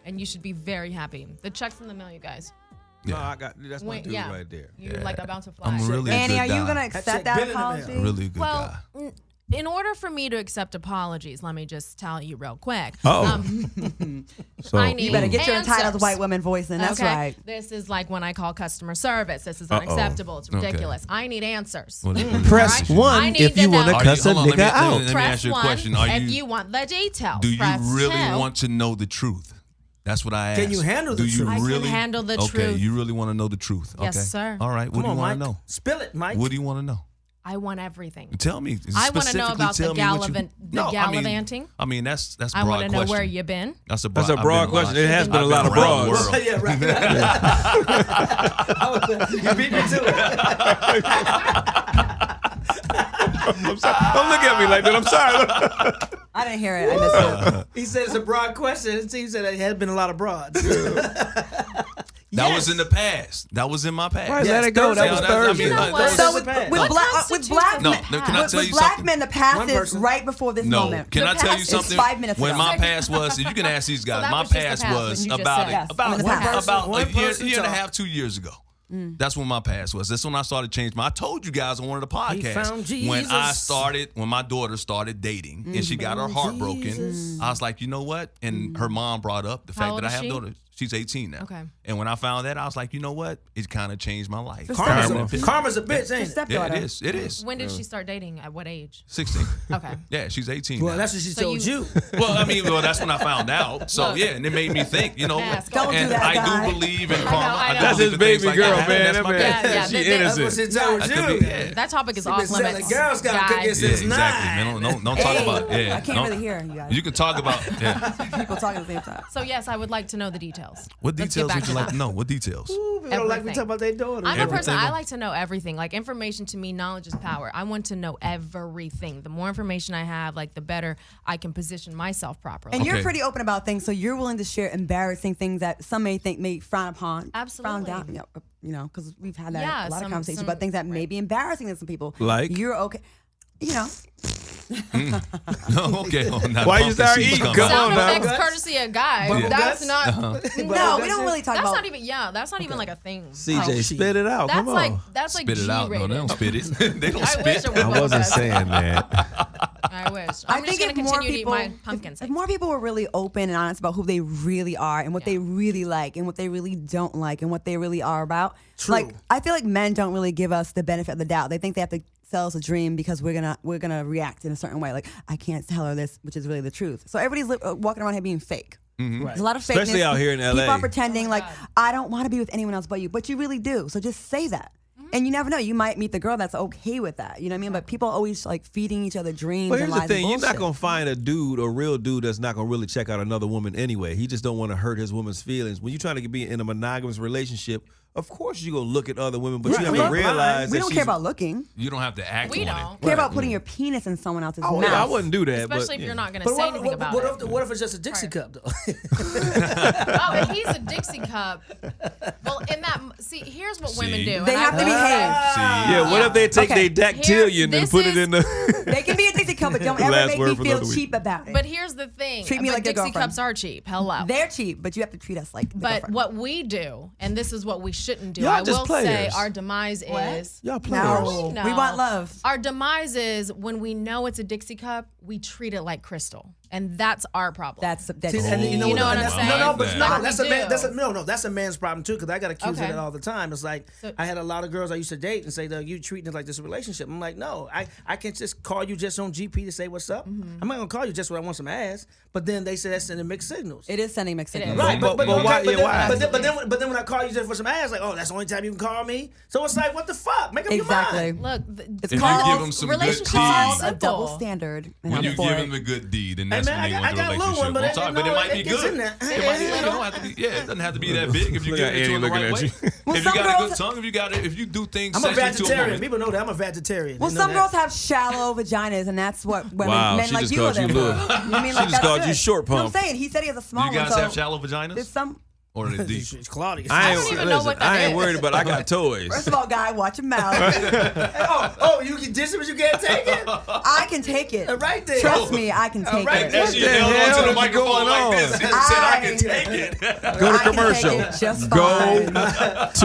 and you should be very happy. The check's in the mail, you guys.
No, I got that's my
Wait,
dude
yeah.
right there.
You like about to fly.
I'm really a
Annie,
good
are you
guy.
gonna
check
accept that
been in the mail.
apology?
A really good
Well,
guy.
in order for me to accept apologies, let me just tell you real quick.
Oh. So
I need
You better get your entitled
answers.
white woman voice in. That's
Okay?
right.
This is like when I call customer service. This is unacceptable. It's
Okay.
ridiculous. I need answers.
Well,
press
All right? I
one
need
if
to
you
know.
want to
Are
cuss a
hold on, let
nigga
me-
out.
let me
Press
ask you a
one
question. Are
if
you-
you want the details.
Do you
Press
really
two.
want to know the truth? That's what I asked.
Can you handle the
Do you
truth?
I can
really
handle the
okay,
truth.
you really want to know the truth?
Yes,
okay.
sir.
All right. What
Come
do you
on,
want
Mike.
to know?
Spill it, Mike.
What do you want to know?
I want everything.
Tell me.
I want to know
Specifically
about the
tell me what you-
the gallivanting.
I mean that's
I
broad
want to know
question.
where you've been.
That's a broad,
That's a broad question. It has been a lot of
around the
broads.
world.
Yeah, right. You beat me to it.
Don't look at me like that. I'm sorry.
I didn't hear it. I missed it.
He said it's a broad question. It seems that it has been a lot of broads.
That was in the past. That was in my past.
Why let it go? That was Thursday.
You know what?
So with
What
black
constitutes
men,
the past?
can I tell
with
you
black
something?
men, the past
One
is
person.
right before this
No,
moment.
can I tell you
It's
something?
5 minutes
When
ago.
my past was, you can ask these guys.
that
My
was just the
past
past
was
when you just
about
said.
Yes, I'm in the past.
about
One
a year
person
and a
talk.
half, 2 years ago. That's when my past was. That's when I started changing. I told you guys on one of the podcasts
found
when my daughter started dating and she got her heart broken. I was like, you know what? And her mom brought up the fact
old
that I
is
have
she?
daughters. She's 18 now.
Okay.
And when I found that, I was like, you know what? It kind of changed my life.
Karma's a bitch, ain't
Your
it?
stepdaughter.
Yeah, it is. It is.
When did she start dating? At what age?
16.
Okay.
Yeah, she's 18
Well,
now.
that's what she
So
told you.
Well, I mean, that's when I found out. So yeah, and it made me think, you know,
Mask.
Don't do
and
that,
I
guy.
do believe in karma.
I know.
do
That's
believe
his
in things
baby
like
girl,
that.
man.
That's
That
my
man,
Yeah,
she
they-
That's what
innocent.
she told
I
you.
could be, yeah.
That topic is
She
off
been selling
limits.
Girl Scout
Guys.
cookies
Yeah,
since
exactly.
9.
Man, don't talk about. Yeah,
I can't really hear you guys.
You can talk about. Yeah.
People talking at the same time.
So yes, I would like to know the details.
What
Let's get
details
back
would you
to
like
that.
to know? What details?
People don't like me
Everything.
talking about their daughter.
I'm a person.
Everything.
I like to know everything. Like information to me, knowledge is power. I want to know everything. The more information I have, like the better I can position myself properly.
And you're
Okay.
pretty open about things, so you're willing to share embarrassing things that some may think may frown upon.
Absolutely.
Frown down, you know, because we've had that
Yeah,
a lot of
some-
conversations
some-
about things that may be embarrassing to some people.
Like?
You're okay. You know,
No, okay.
Why you start eating? Come
Sound
on now.
effects courtesy of guy.
Bubble
That's
guts?
not.
no, we don't really talk
That's
about.
not even. Yeah, that's not even like a thing.
CJ, spit it out.
That's
Come on.
like that's like
Spit it out. No,
G-rated.
they don't spit it. They don't
I
spit.
wish it was
I
bubble
wasn't
guts.
saying that.
I wish.
I
I'm
think
just
if
gonna
more
continue
people,
to eat my pumpkin
if
seeds.
more people were really open and honest about who they really are and what they really like and what they really don't like and what they really are about,
True.
like I feel like men don't really give us the benefit of the doubt. They think they have to sell us a dream because we're gonna react in a certain way. Like I can't tell her this, which is really the truth. So everybody's walking around here being fake. There's a lot of fakeness.
Especially out here in LA.
People are pretending like I don't want to be with anyone else but you, but you really do. So just say that. And you never know. You might meet the girl that's okay with that. You know what I mean? But people are always like feeding each other dreams.
But
and
here's
lies
the thing:
and
you're not
bullshit.
gonna find a real dude that's not gonna really check out another woman anyway. He just don't want to hurt his woman's feelings. When you're trying to be in a monogamous relationship, of course you're gonna look at other women, but
Right.
you have
We
to
don't
realize
We
that
don't
she's-
care about looking.
You don't have to act
We
on
don't.
it.
Care about putting your penis in someone else's
Oh,
mouth.
yeah, I wouldn't do that.
Especially
but,
if you're not gonna
But
say anything about it.
what if it's just a Dixie cup, though?
Oh, if he's a Dixie cup. Well, in that, see, here's what women
See?
do.
They
and
have to behave.
See,
Yeah, what if they take
Okay.
their dactylian and
this
put it
is-
in the?
They can be a Dixie cup, but don't
The
ever
last
make
word
me
for
feel
another week.
cheap about it.
But here's the thing.
Treat me
but
like your
Dixie
girlfriend.
cups are cheap. Hello.
They're cheap, but you have to treat us like the
But
girlfriend.
what we do, and this is what we shouldn't do,
Y'all
I
just
will say
players.
our demise is.
Y'all players.
No. We want love.
Our demise is when we know it's a Dixie cup, we treat it like crystal. And that's our problem.
That's
See, and
You know what I'm
that's-
saying?
No, but
Like
no, that's
we
a man.
do.
That's a man's problem too. Because I got accused
Okay.
of that all the time. It's like
So-
I had a lot of girls I used to date and say, "You treating it like this is a relationship." I'm like, no, I can't just call you just on GP to say what's up.
Mm-hmm.
I'm not gonna call you just when I want some ass. But then they say that's sending mixed signals.
It is sending mixed signals.
Right,
But why- yeah, why?
But then when I call you just for some ass, like, oh, that's the only time you can call me. So it's like, what the fuck? Make up
Exactly.
your mind.
Look,
It's
If you
called,
give them some good
relationships
deed,
are
called a
simple.
double standard. and
when
I'm
you
for
give
it.
them a good deed, and
Hey,
that's
man,
when they
I
want the
got a little
relationship.
one, but
I'm sorry, but it might be
it gets
good.
in there.
It might, you don't have to be. Yeah, it doesn't have to be that big if you
Look
give
at
it to
Annie
in the
looking
right
at
way.
you.
Well,
If you
some
got a
girls-
good tongue, if you do things
I'm a
sexually to a
vegetarian.
woman.
People know that I'm a vegetarian.
Well,
They know
some
that.
girls have shallow vaginas, and that's what women,
Wow,
men
she
like
just
you are
called you
there
little.
for. You know what I mean?
She
Like,
just
that's
called you
good.
short
No, I'm
pump.
saying he said he has a small
Do you
one.
guys
so
have shallow vaginas?
There's some.
Or are they deep?
It's Claudia.
I
don't
ain't,
even know
listen,
what that
I ain't
is.
worried about. I got toys.
First of all, guy, watch your mouth.
You can dish it, but you can't take it.
I can take it.
Right there.
Trust me, I can take
right
it.
there.
That shit
the
held
hell
onto the
is
microphone
going
like
on?
this. It said I can take it.
Go to
I can take
commercial.
it just
Go
fine.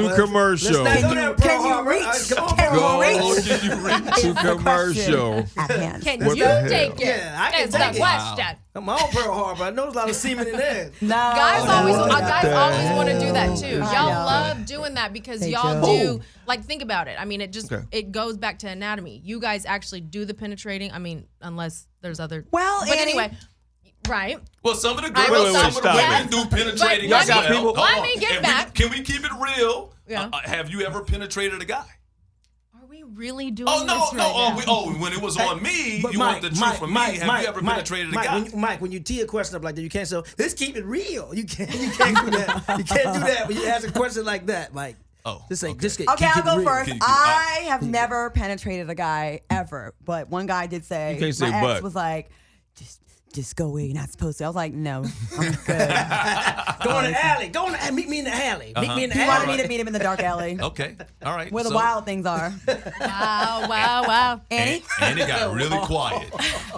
to commercial.
Let's not go
Can
there,
you-
Pearl
can you
Harbor.
reach?
Come on,
Can
Pearl
you
Harbor.
reach?
To
Is the
commercial.
question at hand.
Can
What
you
the hell?
take it?
Yeah, I can
That's
take
the
it.
question.
Come on, Pearl Harbor. I know there's a lot of semen in there.
No.
Guys always want to do that too.
I
Y'all
know.
love doing that because
They
y'all
do.
do. Like, think about it. I mean, it goes back to anatomy. You guys actually do the penetrating. I mean, unless there's other.
Well,
but
Annie-
anyway, right?
Well, some of the
I
girls,
will
some of
stop.
the
Yes.
women do penetrating
But
as
let me-
well.
let
Hold
me
on.
get
If
back.
Can we keep it real?
Yeah.
Have you ever penetrated a guy?
Are we really doing
Oh, no,
this right now?
when it was on me,
But
you want the truth from me. Have you ever penetrated a guy?
When you tee a question up like that, you can't say, let's keep it real. You can't do that. You can't do that when you ask a question like that, Mike.
Oh,
Just say,
okay.
just get,
Okay,
keep
I'll
it
go
real.
first.
Keep-
I have never penetrated a guy ever, but one guy did say.
You can't say
my
but.
ex was like, just disco where you're not supposed to. I was like, no, I'm good.
Go in the alley. Meet me in the alley. Meet me in the
He
alley.
wanted me to meet him in the dark alley.
Okay. All right.
Where the
So-
wild things are.
Wow.
Annie?
And it got really quiet.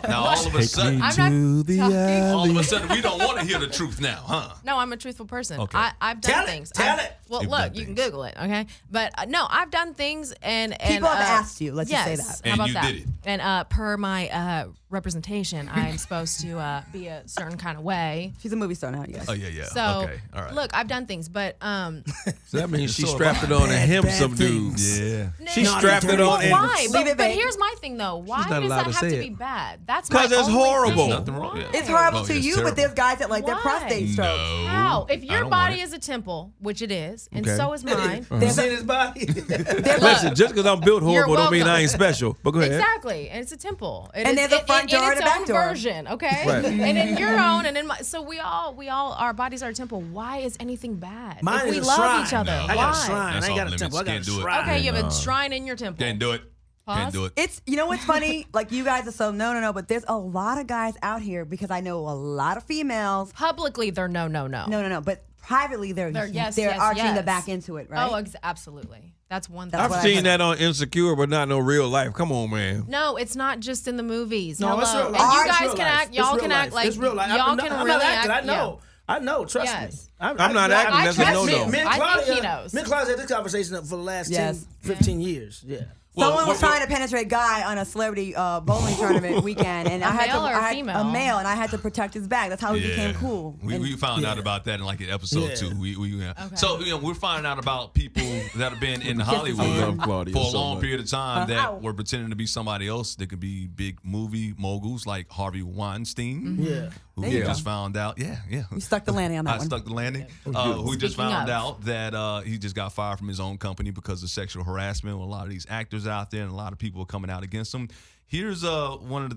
Now all of a sudden,
I'm not talking.
all of a sudden, we don't want to hear the truth now, huh?
No, I'm a truthful person.
Okay.
I've done
Tell it,
things.
tell
I've-
it.
Well,
You've
look,
done
you can
things.
Google it, okay? But no, I've done things, and
People have asked you. Let's just say
yes,
that.
How
And
about
you
that?
did it.
And per my representation, I'm supposed to be a certain kind of way.
She's a movie star now, yes.
Oh yeah.
So
Okay. All right.
look, I've done things, but
So that means she
Sort of
strapped it on to him
bad
some
things.
dudes.
Yeah.
She strapped it on and
why?
Leave
But,
it
but
vague.
here's my thing though. Why
not
does
allowed
that
to
have
say
to
it.
be bad? That's
'Cause
my
it's
only-
horrible.
There's nothing wrong. Yeah.
It's horrible
No,
to
it's
you, but there's
terrible.
guys that like their
Why?
prostate strokes.
No.
How? If
I
your
don't
body
want it.
is a temple, which it is, and
Okay.
so is mine.
You seen his body?
Listen, just because I'm built horrible don't mean I
welcome.
ain't special. But go ahead.
Exactly, and it's a temple. It
And
is-
there's a front door
in
and
its
a back
own
door.
version, okay?
Right.
And in your own, and in my, so we all, our bodies are a temple. Why is anything bad?
Mine
if we
is a
love
shrine.
each other,
I got a
why?
shrine.
That's
I ain't got
off
a temple. I got a
limits. Can't do it.
shrine.
Okay, you have a shrine in your temple.
Can't do it. Can't
Pause.
do it.
It's, you know what's funny? Like, you guys are so no, but there's a lot of guys out here because I know a lot of females.
Publicly, they're no.
No, but privately they're
yes,
arching the
yes.
back into it, right?
Oh, absolutely. That's one thing.
That's
I've
what I
seen
heard.
that on Insecure, but not no real life. Come on, man.
No, it's not just in the movies.
No, it's
Hello.
real life.
And you
It's
guys
real
can
life.
act. Y'all
It's
can
real
act
life.
like
It's real life.
y'all
I'm
can
not
really
acting.
act.
I know. I know. Trust
Yes.
me.
I'm not acting.
I
That's a
trust
no-no.
him.
Me and
I
Claudia,
think he knows.
Me and Claudia had this conversation for the last
Yes.
10, 15 years. Yeah.
Someone was trying to penetrate a guy on a celebrity bowling tournament weekend, and I had
male or
I had
female?
a male, and I had to protect his back. That's how he became cool.
We found out about that in like an episode
Yeah.
2. So we're finding out about people that have been in Hollywood
love Claudia
for a
so
long
much.
period of time that
Ow.
were pretending to be somebody else. They could be big movie moguls like Harvey Weinstein.
Yeah.
Who
There
we
you
just
go.
found out. Yeah.
You stuck the landing on that
I
one.
stuck the landing. Who just
Speaking
found
of.
out that he just got fired from his own company because of sexual harassment with a lot of these actors out there, and a lot of people are coming out against him. Here's one of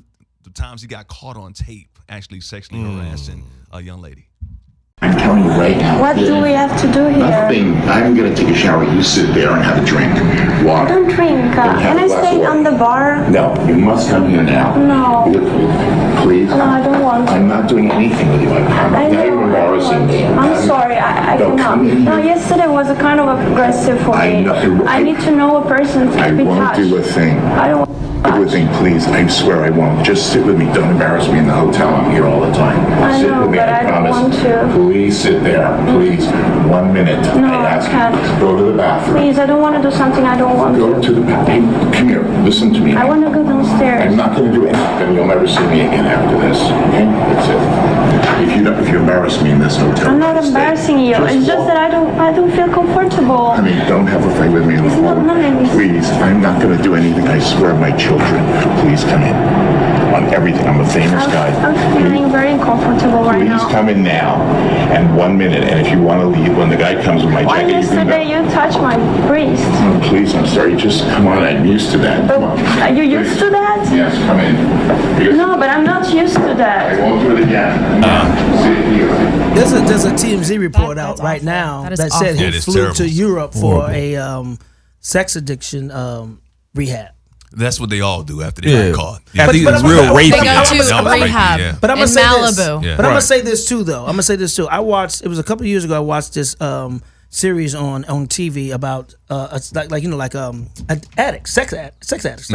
the times he got caught on tape actually sexually harassing a young lady.
I'm telling you right now.
What do we have to do here?
Nothing. I'm going to take a shower. You sit there and have a drink. Water.
Don't drink. Can I stay on the bar?
No, you must come here now.
No.
Please.
No, I don't want to.
I'm not doing anything with you. I'm
I
now
know,
you're embarrassing me.
I'm sorry, I
No,
cannot.
come in
No,
here.
yesterday was a kind of aggressive for
I
me.
know.
I need to know a person
I
to be
won't
touched.
do a thing.
I don't
Do a thing, please. I swear I won't. Just sit with me. Don't embarrass me in the hotel. I'm here all the time.
I
Sit
know,
with me.
but
I
I don't
promise.
want to.
Please sit there. Please. 1 minute.
No,
I ask
I can't.
you. Go to the bathroom.
Please, I don't want to do something I don't want
Go
to.
to the bathroom. Come here. Listen to me.
I want to go downstairs.
I'm not going to do anything. You'll never see me again after this. Okay? That's it. If you embarrass me in this hotel,
I'm not
stay.
embarrassing you. It's just
walk.
that I don't feel comfortable.
I mean, don't have a fight with me in the
It's not
hall.
nice.
Please, I'm not going to do anything. I swear, my children. Please come in. On everything. I'm a famous guy.
I'm feeling very uncomfortable right
Please
now.
come in now. And 1 minute. And if you want to leave, when the guy comes with my
Why
jacket, you can
yesterday
go.
you touched my breast?
Oh, please, I'm sorry. Just come on. I'm used to that. Come on.
Are you used to that?
Yes, come in. Because
No, but I'm not used to
I
that.
won't do it again. Sit here.
There's a TMZ report out
that's
right
awful.
now
That is
that said
awful.
he
That is
flew
terrible.
to Europe for a sex addiction rehab.
That's what they all do after they
Yeah.
get caught.
After he was
but-
real
but-
rapey.
They go
Yeah.
to
Yeah.
rehab
Yeah.
But I'm
in
gonna say
Malibu.
this.
Yeah.
But I'm gonna
Right.
say this too, though. I'm gonna say this too. I watched. It was a couple of years ago. I watched this series on TV about addicts, sex addicts,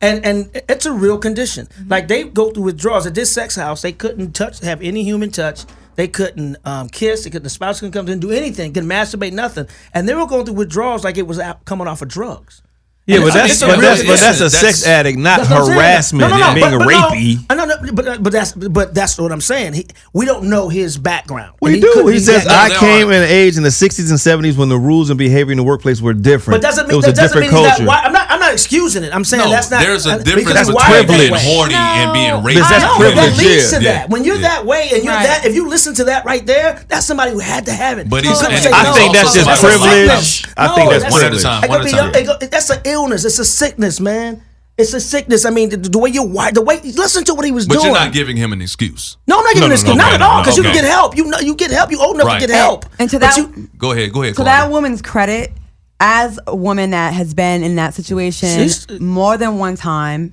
and it's a real condition. Like they go through withdrawals at this sex house. They couldn't have any human touch. They couldn't kiss. They couldn't. The spouse couldn't come in and do anything. Couldn't masturbate. Nothing. And they were going through withdrawals like it was coming off of drugs.
Yeah, but
It's
that's
a
but
real
that's, but that's a
issue.
sex addict, not
That's what I'm saying.
harassment and being rapey.
But that's what I'm saying. We don't know his background.
We
And he
do.
could
He
be
says,
that-
I came in age in the 60s and 70s when the rules and behavior in the workplace were different.
But doesn't mean
it was
that
a
doesn't
different
mean
culture.
that. I'm not excusing it. I'm saying
No,
that's not.
there's a
because
difference
that's
between
wired that
being
way.
horny and being rapey.
Because that's
I know, but
privilege,
that leads
yeah.
to that. When you're
Yeah.
that way and you're
Right.
that, if you listen to that right there, that's somebody who had to have it.
But
You
he's-
couldn't
and
say
I
no.
think that's just
That's a
privilege.
sickness.
I think that's
One at a
privilege.
time.
It
One
could
at a time.
be that's an illness. It's a sickness, man. It's a sickness. I mean, the way you're wired, the way listen to what he was
But
doing.
you're not giving him an excuse.
No, I'm not giving
No,
this
no,
kid.
no,
Not
no,
at all,
no,
because you
okay.
can get help. You get help. You old enough
Right.
to get help.
And to
But
that-
you-
Go ahead,
To
Claudia.
that woman's credit, as a woman that has been in that situation
She's-
more than one time,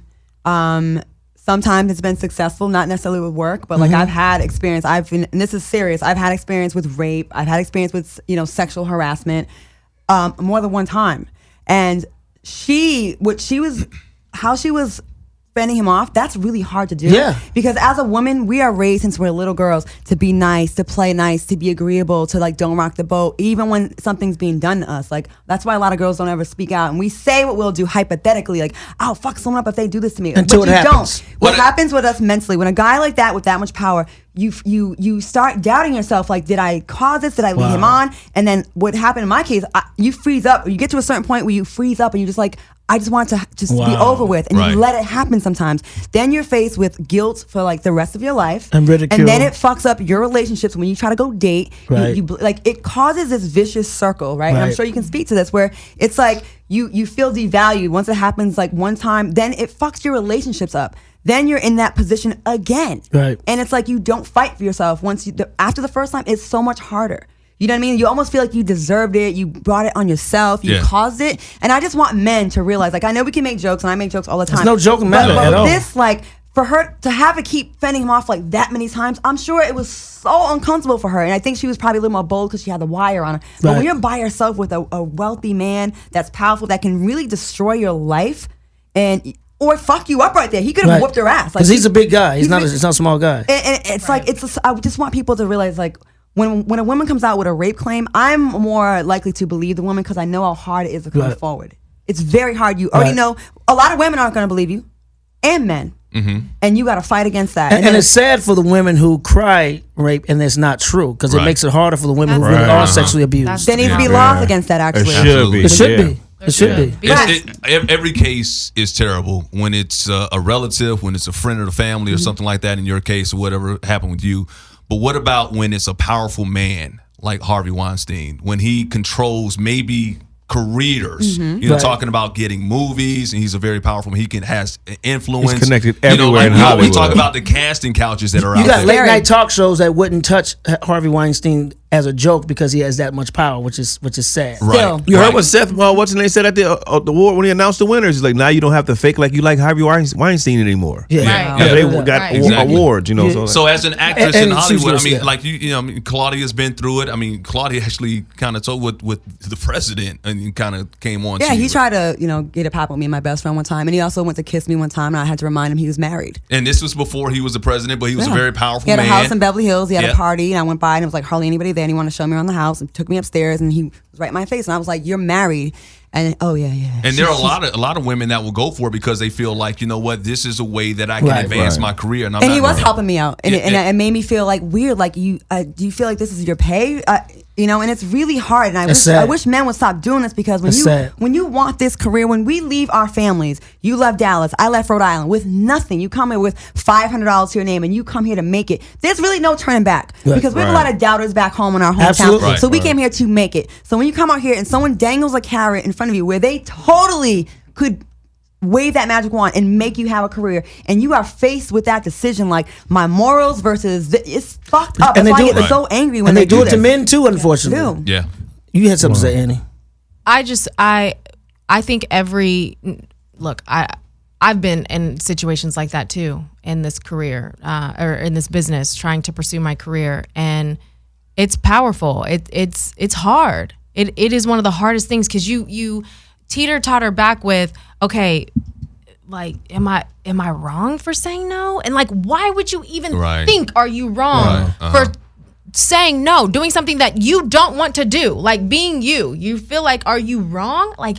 Sometimes it's been successful, not necessarily with work, but like I've had experience. And this is serious. I've had experience with rape. I've had experience with, sexual harassment, more than one time. And how she was fending him off, that's really hard to do.
Yeah.
Because as a woman, we are raised since we're little girls to be nice, to play nice, to be agreeable, to like don't rock the boat, even when something's being done to us. Like that's why a lot of girls don't ever speak out. And we say what we'll do hypothetically, like, I'll fuck someone up if they do this to me.
Until
but
it
you
happens.
don't. What happens with us mentally, when a guy like that with that much power, you start doubting yourself, like, did I cause this? Did I lead him on? And then what happened in my case, you freeze up. You get to a certain point where you freeze up and you just like, I just want it to just be over with. And you let it happen sometimes. Then you're faced with guilt for like the rest of your life.
And ridicule.
And then it fucks up your relationships when you try to go date.
Right.
Like it causes this vicious circle, right? And I'm sure you can speak to this, where it's like you feel devalued once it happens like one time, then it fucks your relationships up. Then you're in that position again.
Right.
And it's like you don't fight for yourself after the first time. It's so much harder. You know what I mean? You almost feel like you deserved it. You brought it on yourself. You caused it. And I just want men to realize, like, I know we can make jokes, and I make jokes all the time.
There's no joking matter at all.
But this, like, for her to have to keep fending him off like that many times, I'm sure it was so uncomfortable for her. And I think she was probably a little more bold because she had the wire on her. But when you're by yourself with a wealthy man that's powerful, that can really destroy your life or fuck you up right there. He could have whooped her ass.
Because he's a big guy. He's not a small guy.
And it's like, I just want people to realize, like, when a woman comes out with a rape claim, I'm more likely to believe the woman because I know how hard it is to come forward. It's very hard. You already know a lot of women aren't going to believe you, and men. And you got to fight against that.
And it's sad for the women who cry rape and it's not true, because it makes it harder for the women who really are sexually abused.
There needs to be laws against that, actually.
It should be.
It should be.
Every case is terrible when it's a relative, when it's a friend of the family or something like that in your case, or whatever happened with you. But what about when it's a powerful man like Harvey Weinstein, when he controls maybe careers, talking about getting movies, and he's a very powerful man. He has influence.
He's connected everywhere in Hollywood.
We talk about the casting couches that are out
there. You got
there.
late night talk shows that wouldn't touch Harvey Weinstein as a joke because he has that much power, which is sad.
Right.
You heard what Seth, what's his name, said at the award when he announced the winners? He's like, now you don't have to fake like you like Harvey Weinstein anymore.
They
got awards,
So as an actress in Hollywood, I mean, like Claudia's been through it. I mean, Claudia actually kind of told with the president and kind of came on.
Yeah, he tried to get it pop with me and my best friend one time, and he also went to kiss me one time, and I had to remind him he was married.
And this was before he was the president, but he was a very powerful man.
He had a house in Beverly Hills. He had a party, and I went by, and it was like hardly anybody there, and he wanted to show me around the house, and took me upstairs, and he was right in my face, and I was like, "You're married." And
and there are a lot of women that will go for it because they feel like, you know what, this is a way that I can advance my career. And
he was helping me out, and it made me feel like weird. Like, do you feel like this is your pay? And it's really hard. And I wish men would stop doing this, because when you want this career, when we leave our families, you left Dallas, I left Rhode Island with nothing. You come here with $500 to your name, and you come here to make it. There's really no turning back, because we have a lot of doubters back home in our hometown. So we came here to make it. So when you come out here and someone dangles a carrot in front of you where they totally could wave that magic wand and make you have a career, and you are faced with that decision, like my morals versus it's fucked up. That's why I get so angry when
they
do
it to men too, unfortunately.
Yeah.
You had something to say, Annie.
I think I've been in situations like that too in this career or in this business, trying to pursue my career, and it's powerful. It's hard. It is one of the hardest things, because you teeter-totter back with, okay, like, am I wrong for saying no? And like, why would you even think, are you wrong for saying no, doing something that you don't want to do, like being you feel like, are you wrong? Like,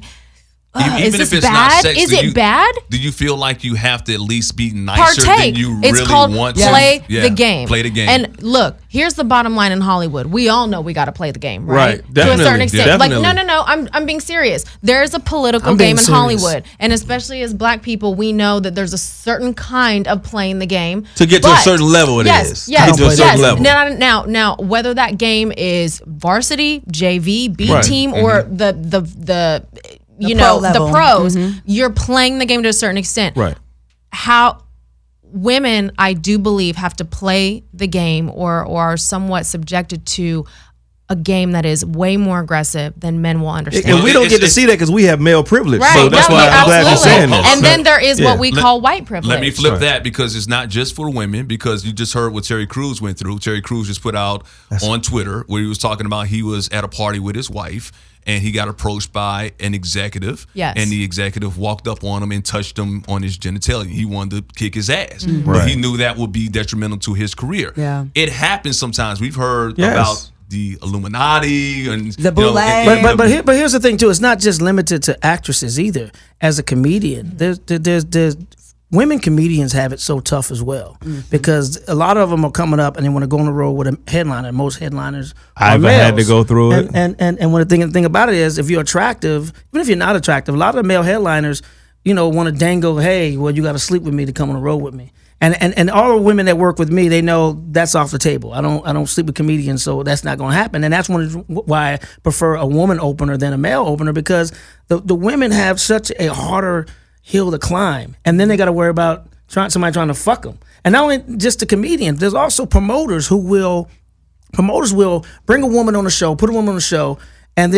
is this bad?
Not sex,
is it bad?
Do you feel like you have to at least be nicer than you really
it's called
want
play
to?
the game.
Play the game.
And look, here's the bottom line in Hollywood. We all know we got to play the game, right?
Definitely.
To a certain extent.
Definitely.
Like, no, I'm being serious. There's a political game in Hollywood. And especially as black people, we know that there's a certain kind of playing the game.
To get to a certain level, Yes.
Level. Now, whether that game is varsity, JV, B team, or the the pros, you're playing the game to a certain extent.
Right.
How women, I do believe, have to play the game or are somewhat subjected to a game that is way more aggressive than men will understand.
And we don't get to see that because we have male privilege.
Right.
So that's why I'm glad you're saying that.
And then there is what we call white privilege.
Let me flip that, because it's not just for women, because you just heard what Terry Crews went through. Terry Crews just put out on Twitter where he was talking about he was at a party with his wife and he got approached by an executive.
Yes.
And the executive walked up on him and touched him on his genitalia. He wanted to kick his ass. But he knew that would be detrimental to his career.
Yeah.
It happens sometimes. We've heard about the Illuminati and
the boule.
But here's the thing too. It's not just limited to actresses either. As a comedian, there's women comedians have it so tough as well because a lot of them are coming up and they want to go on the road with a headliner. Most headliners
I've had to go through it.
And when the thing about it is, if you're attractive, even if you're not attractive, a lot of the male headliners, want to dangle, hey, well, you got to sleep with me to come on the road with me. And all the women that work with me, they know that's off the table. I don't sleep with comedians, so that's not going to happen. And that's why I prefer a woman opener than a male opener, because the women have such a harder hill to climb, and then they got to worry about somebody trying to fuck them. And not only just the comedians, there's also promoters will bring a woman on the show, put a woman on the show, and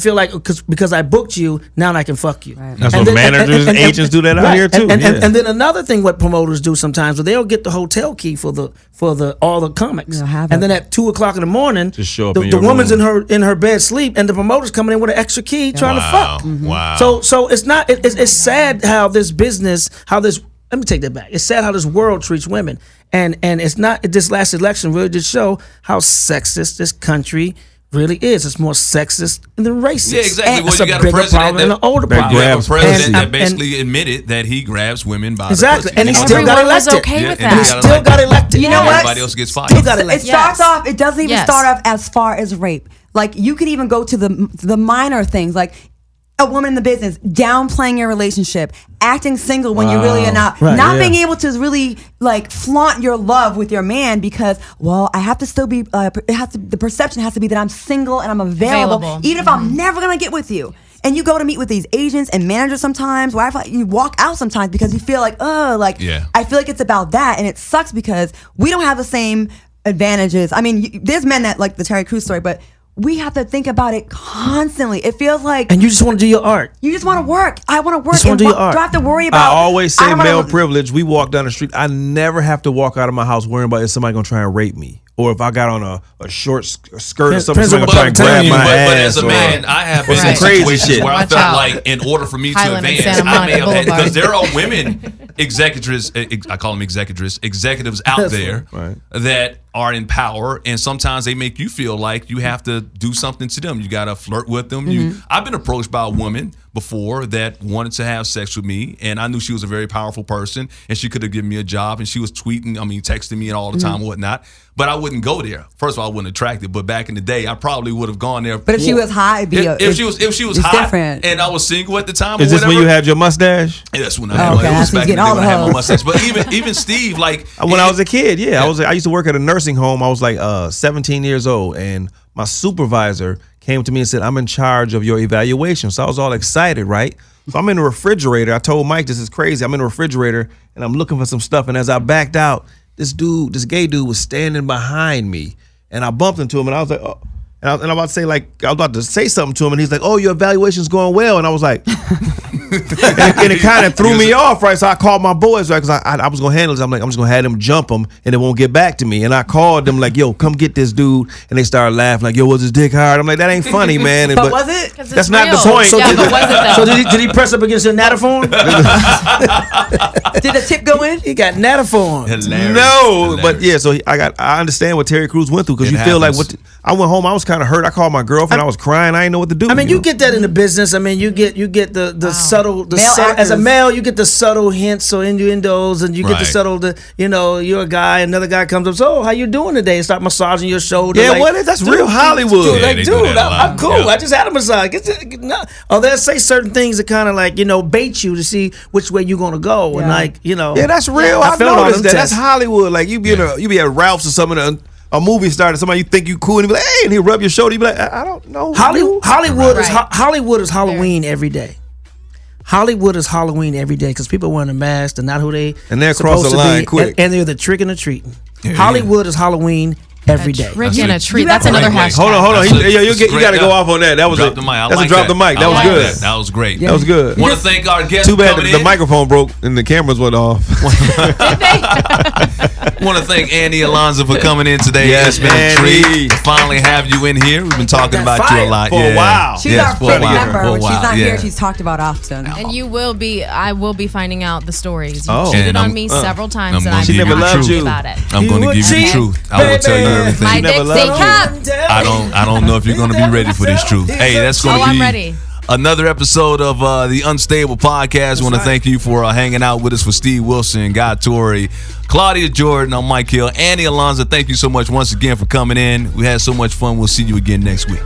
feel like because I booked you, now I can fuck you.
Right.
That's what managers and agents do that out here too.
And then another thing, what promoters do sometimes, they'll get the hotel key for all the comics, and then at 2:00 in the morning,
just show up
the woman's in her bed sleep, and the promoter's coming in with an extra key trying to fuck.
Wow.
So it's not. It's sad how this business, let me take that back. It's sad how this world treats women, and it's not. This last election really did show how sexist this country really is. It's more sexist than racist.
Yeah, exactly.
And
well,
it's
you
a
got a
bigger
president
problem and an older
you
problem.
have a president that
And-
basically admitted that he grabs women by
Exactly.
the pussy.
And he
You know
still
what
got
I'm saying?
elected.
okay with
Yeah,
that.
and
He still got elected.
You know what?
Everybody else gets fired.
Still got elected.
It starts off. It doesn't even
Yes.
start off as far as rape. Like you could even go to the minor things, like a woman in the business downplaying your relationship, acting single when you really are not,
Right,
being able to really like flaunt your love with your man because, well, I have to still be. The perception has to be that I'm single and I'm available. Even if I'm never gonna get with you. And you go to meet with these agents and managers sometimes, where I feel like you walk out sometimes because you feel like, I feel like it's about that, and it sucks because we don't have the same advantages. I mean, there's men that like the Terry Crews story, but we have to think about it constantly. It feels like,
And you just want to do your art.
you just want to work. I want to work.
Just wanna
And
do your art.
do I have to worry about?
I always say
don't wanna-
male privilege. We walk down the street. I never have to walk out of my house worrying about is somebody gonna try and rape me, or if I got on a short skirt or something,
Depends
somebody
on
gonna try and
what I'm
grab
telling
my
you,
ass.
But as a
or-
man, I have been
some
in
crazy
situations
shit.
where I
Watch
felt
out.
like in order for me
Highland
to
and
advance,
Santa
I may have
Monica
had, because
Boulevard.
there are women I call them executives out there
Right.
that are in power, and sometimes they make you feel like you have to do something to them. You got to flirt with them. I've been approached by a woman before that wanted to have sex with me, and I knew she was a very powerful person, and she could have given me a job, and she was texting me and all the time and whatnot. But I wouldn't go there. First of all, I wasn't attracted. But back in the day, I probably would have gone there.
But if she was hot, it'd be
if she was
it's
hot
different.
and I was single at the time,
Is
or
this when
whatever,
you had your mustache?
Yeah, that's when I
Oh,
had
okay,
it was
that's when
back
you
in
get
the day
all
when I
the
had my
hoes.
mustache. But even Steve, like
When I was a kid, I used to work at a nursing home. I was like 17 years old, and my supervisor came to me and said, "I'm in charge of your evaluation." So I was all excited, right? So I'm in the refrigerator. I told Mike, "This is crazy." I'm in the refrigerator and I'm looking for some stuff. And as I backed out, this gay dude, was standing behind me, and I bumped into him, and I was like, "Oh." And I'm about to say, like, I was about to say something to him, and he's like, "Oh, your evaluation's going well." And I was like, and it kind of threw me off, right? So I called my boys, right? Because I was going to handle this. I'm like, I'm just going to have them jump him, and it won't get back to me. And I called them, like, "Yo, come get this dude." And they started laughing, like, "Yo, was his dick hard?" I'm like, "That ain't funny, man."
But was it?
That's not the point.
So,
Yeah, but was it though?
so did he press up against your nataform?
Did the tip go in?
He got nataform.
Hilarious.
No,
Hilarious.
but yeah, so I understand what Terry Crews went through, because
It
you feel like
happens.
I went home, I was kind of hurt. I called my girlfriend, I was crying, I didn't know what to do.
I mean, you
know?
get that in the business. I mean, you get the subtle,
Male
as a
actors.
male, you get the subtle hints or innuendos, and you get the
Right.
subtle, you're a guy, another guy comes up, "So, how you doing today?" And start massaging your shoulder.
Yeah,
like,
what is that's
dude,
real Hollywood.
Dude,
Yeah,
like,
they do
dude,
that a lot.
I'm cool.
Yeah.
I just had a massage. Or they'll say certain things that kind of like bait you to see which way you're gonna go, and
Yeah.
like
Yeah, that's real.
I
I
felt all
noticed
them
that. That's
tests.
Hollywood. Like you be at Ralph's or something, a movie started, somebody you think you cool, and he be like, "Hey," and he rub your shoulder. You be like, "I don't know."
Hollywood is
Right.
Hollywood is Halloween every day. Hollywood is Halloween every day because people wearing a mask. They're not who they
And they're across
supposed
the
to
line
be,
quick.
and they're the tricking or treating. Hollywood is Halloween every day.
Trick and a treat.
You
That's
have to-
another
Wait,
hashtag.
Hold on.
That's a-
You
that's
got to
great.
go off on that. That was
Drop the mic. I
That's
like
a drop the mic.
I
That was
like
good.
That was great.
That was good.
Want to thank our guests
Too
for
bad
coming
the
in.
microphone broke and the cameras went off.
Want to thank Annie Ilonzeh for coming in today.
Yes,
It's been a
Annie.
treat to finally have you in here. We've been talking about you a lot.
For a while.
She's
Yes,
our
for a
fifth
while.
member.
For a
When she's
while,
not
yeah.
here, she's talked about often.
And I will be finding out the stories. You
Oh.
cheated
And
on
I'm-
me several times,
I'm
and
gonna
I'm
give you
not
the
happy
truth.
about it.
I'm going to
would
give you the
cheat,
truth. I will tell you
baby.
everything.
My
never
dick
loved
stay
you.
cupped.
I don't know if you're going to be ready for this truth. Hey, that's going
Oh,
to
I'm
be
ready.
another episode of the Unstable Podcast. I want to thank you for hanging out with us. For Steve Wilson, Guy Torrey, Claudia Jordan, I'm Mike Hill, Annie Ilonzeh. Thank you so much once again for coming in. We had so much fun. We'll see you again next week.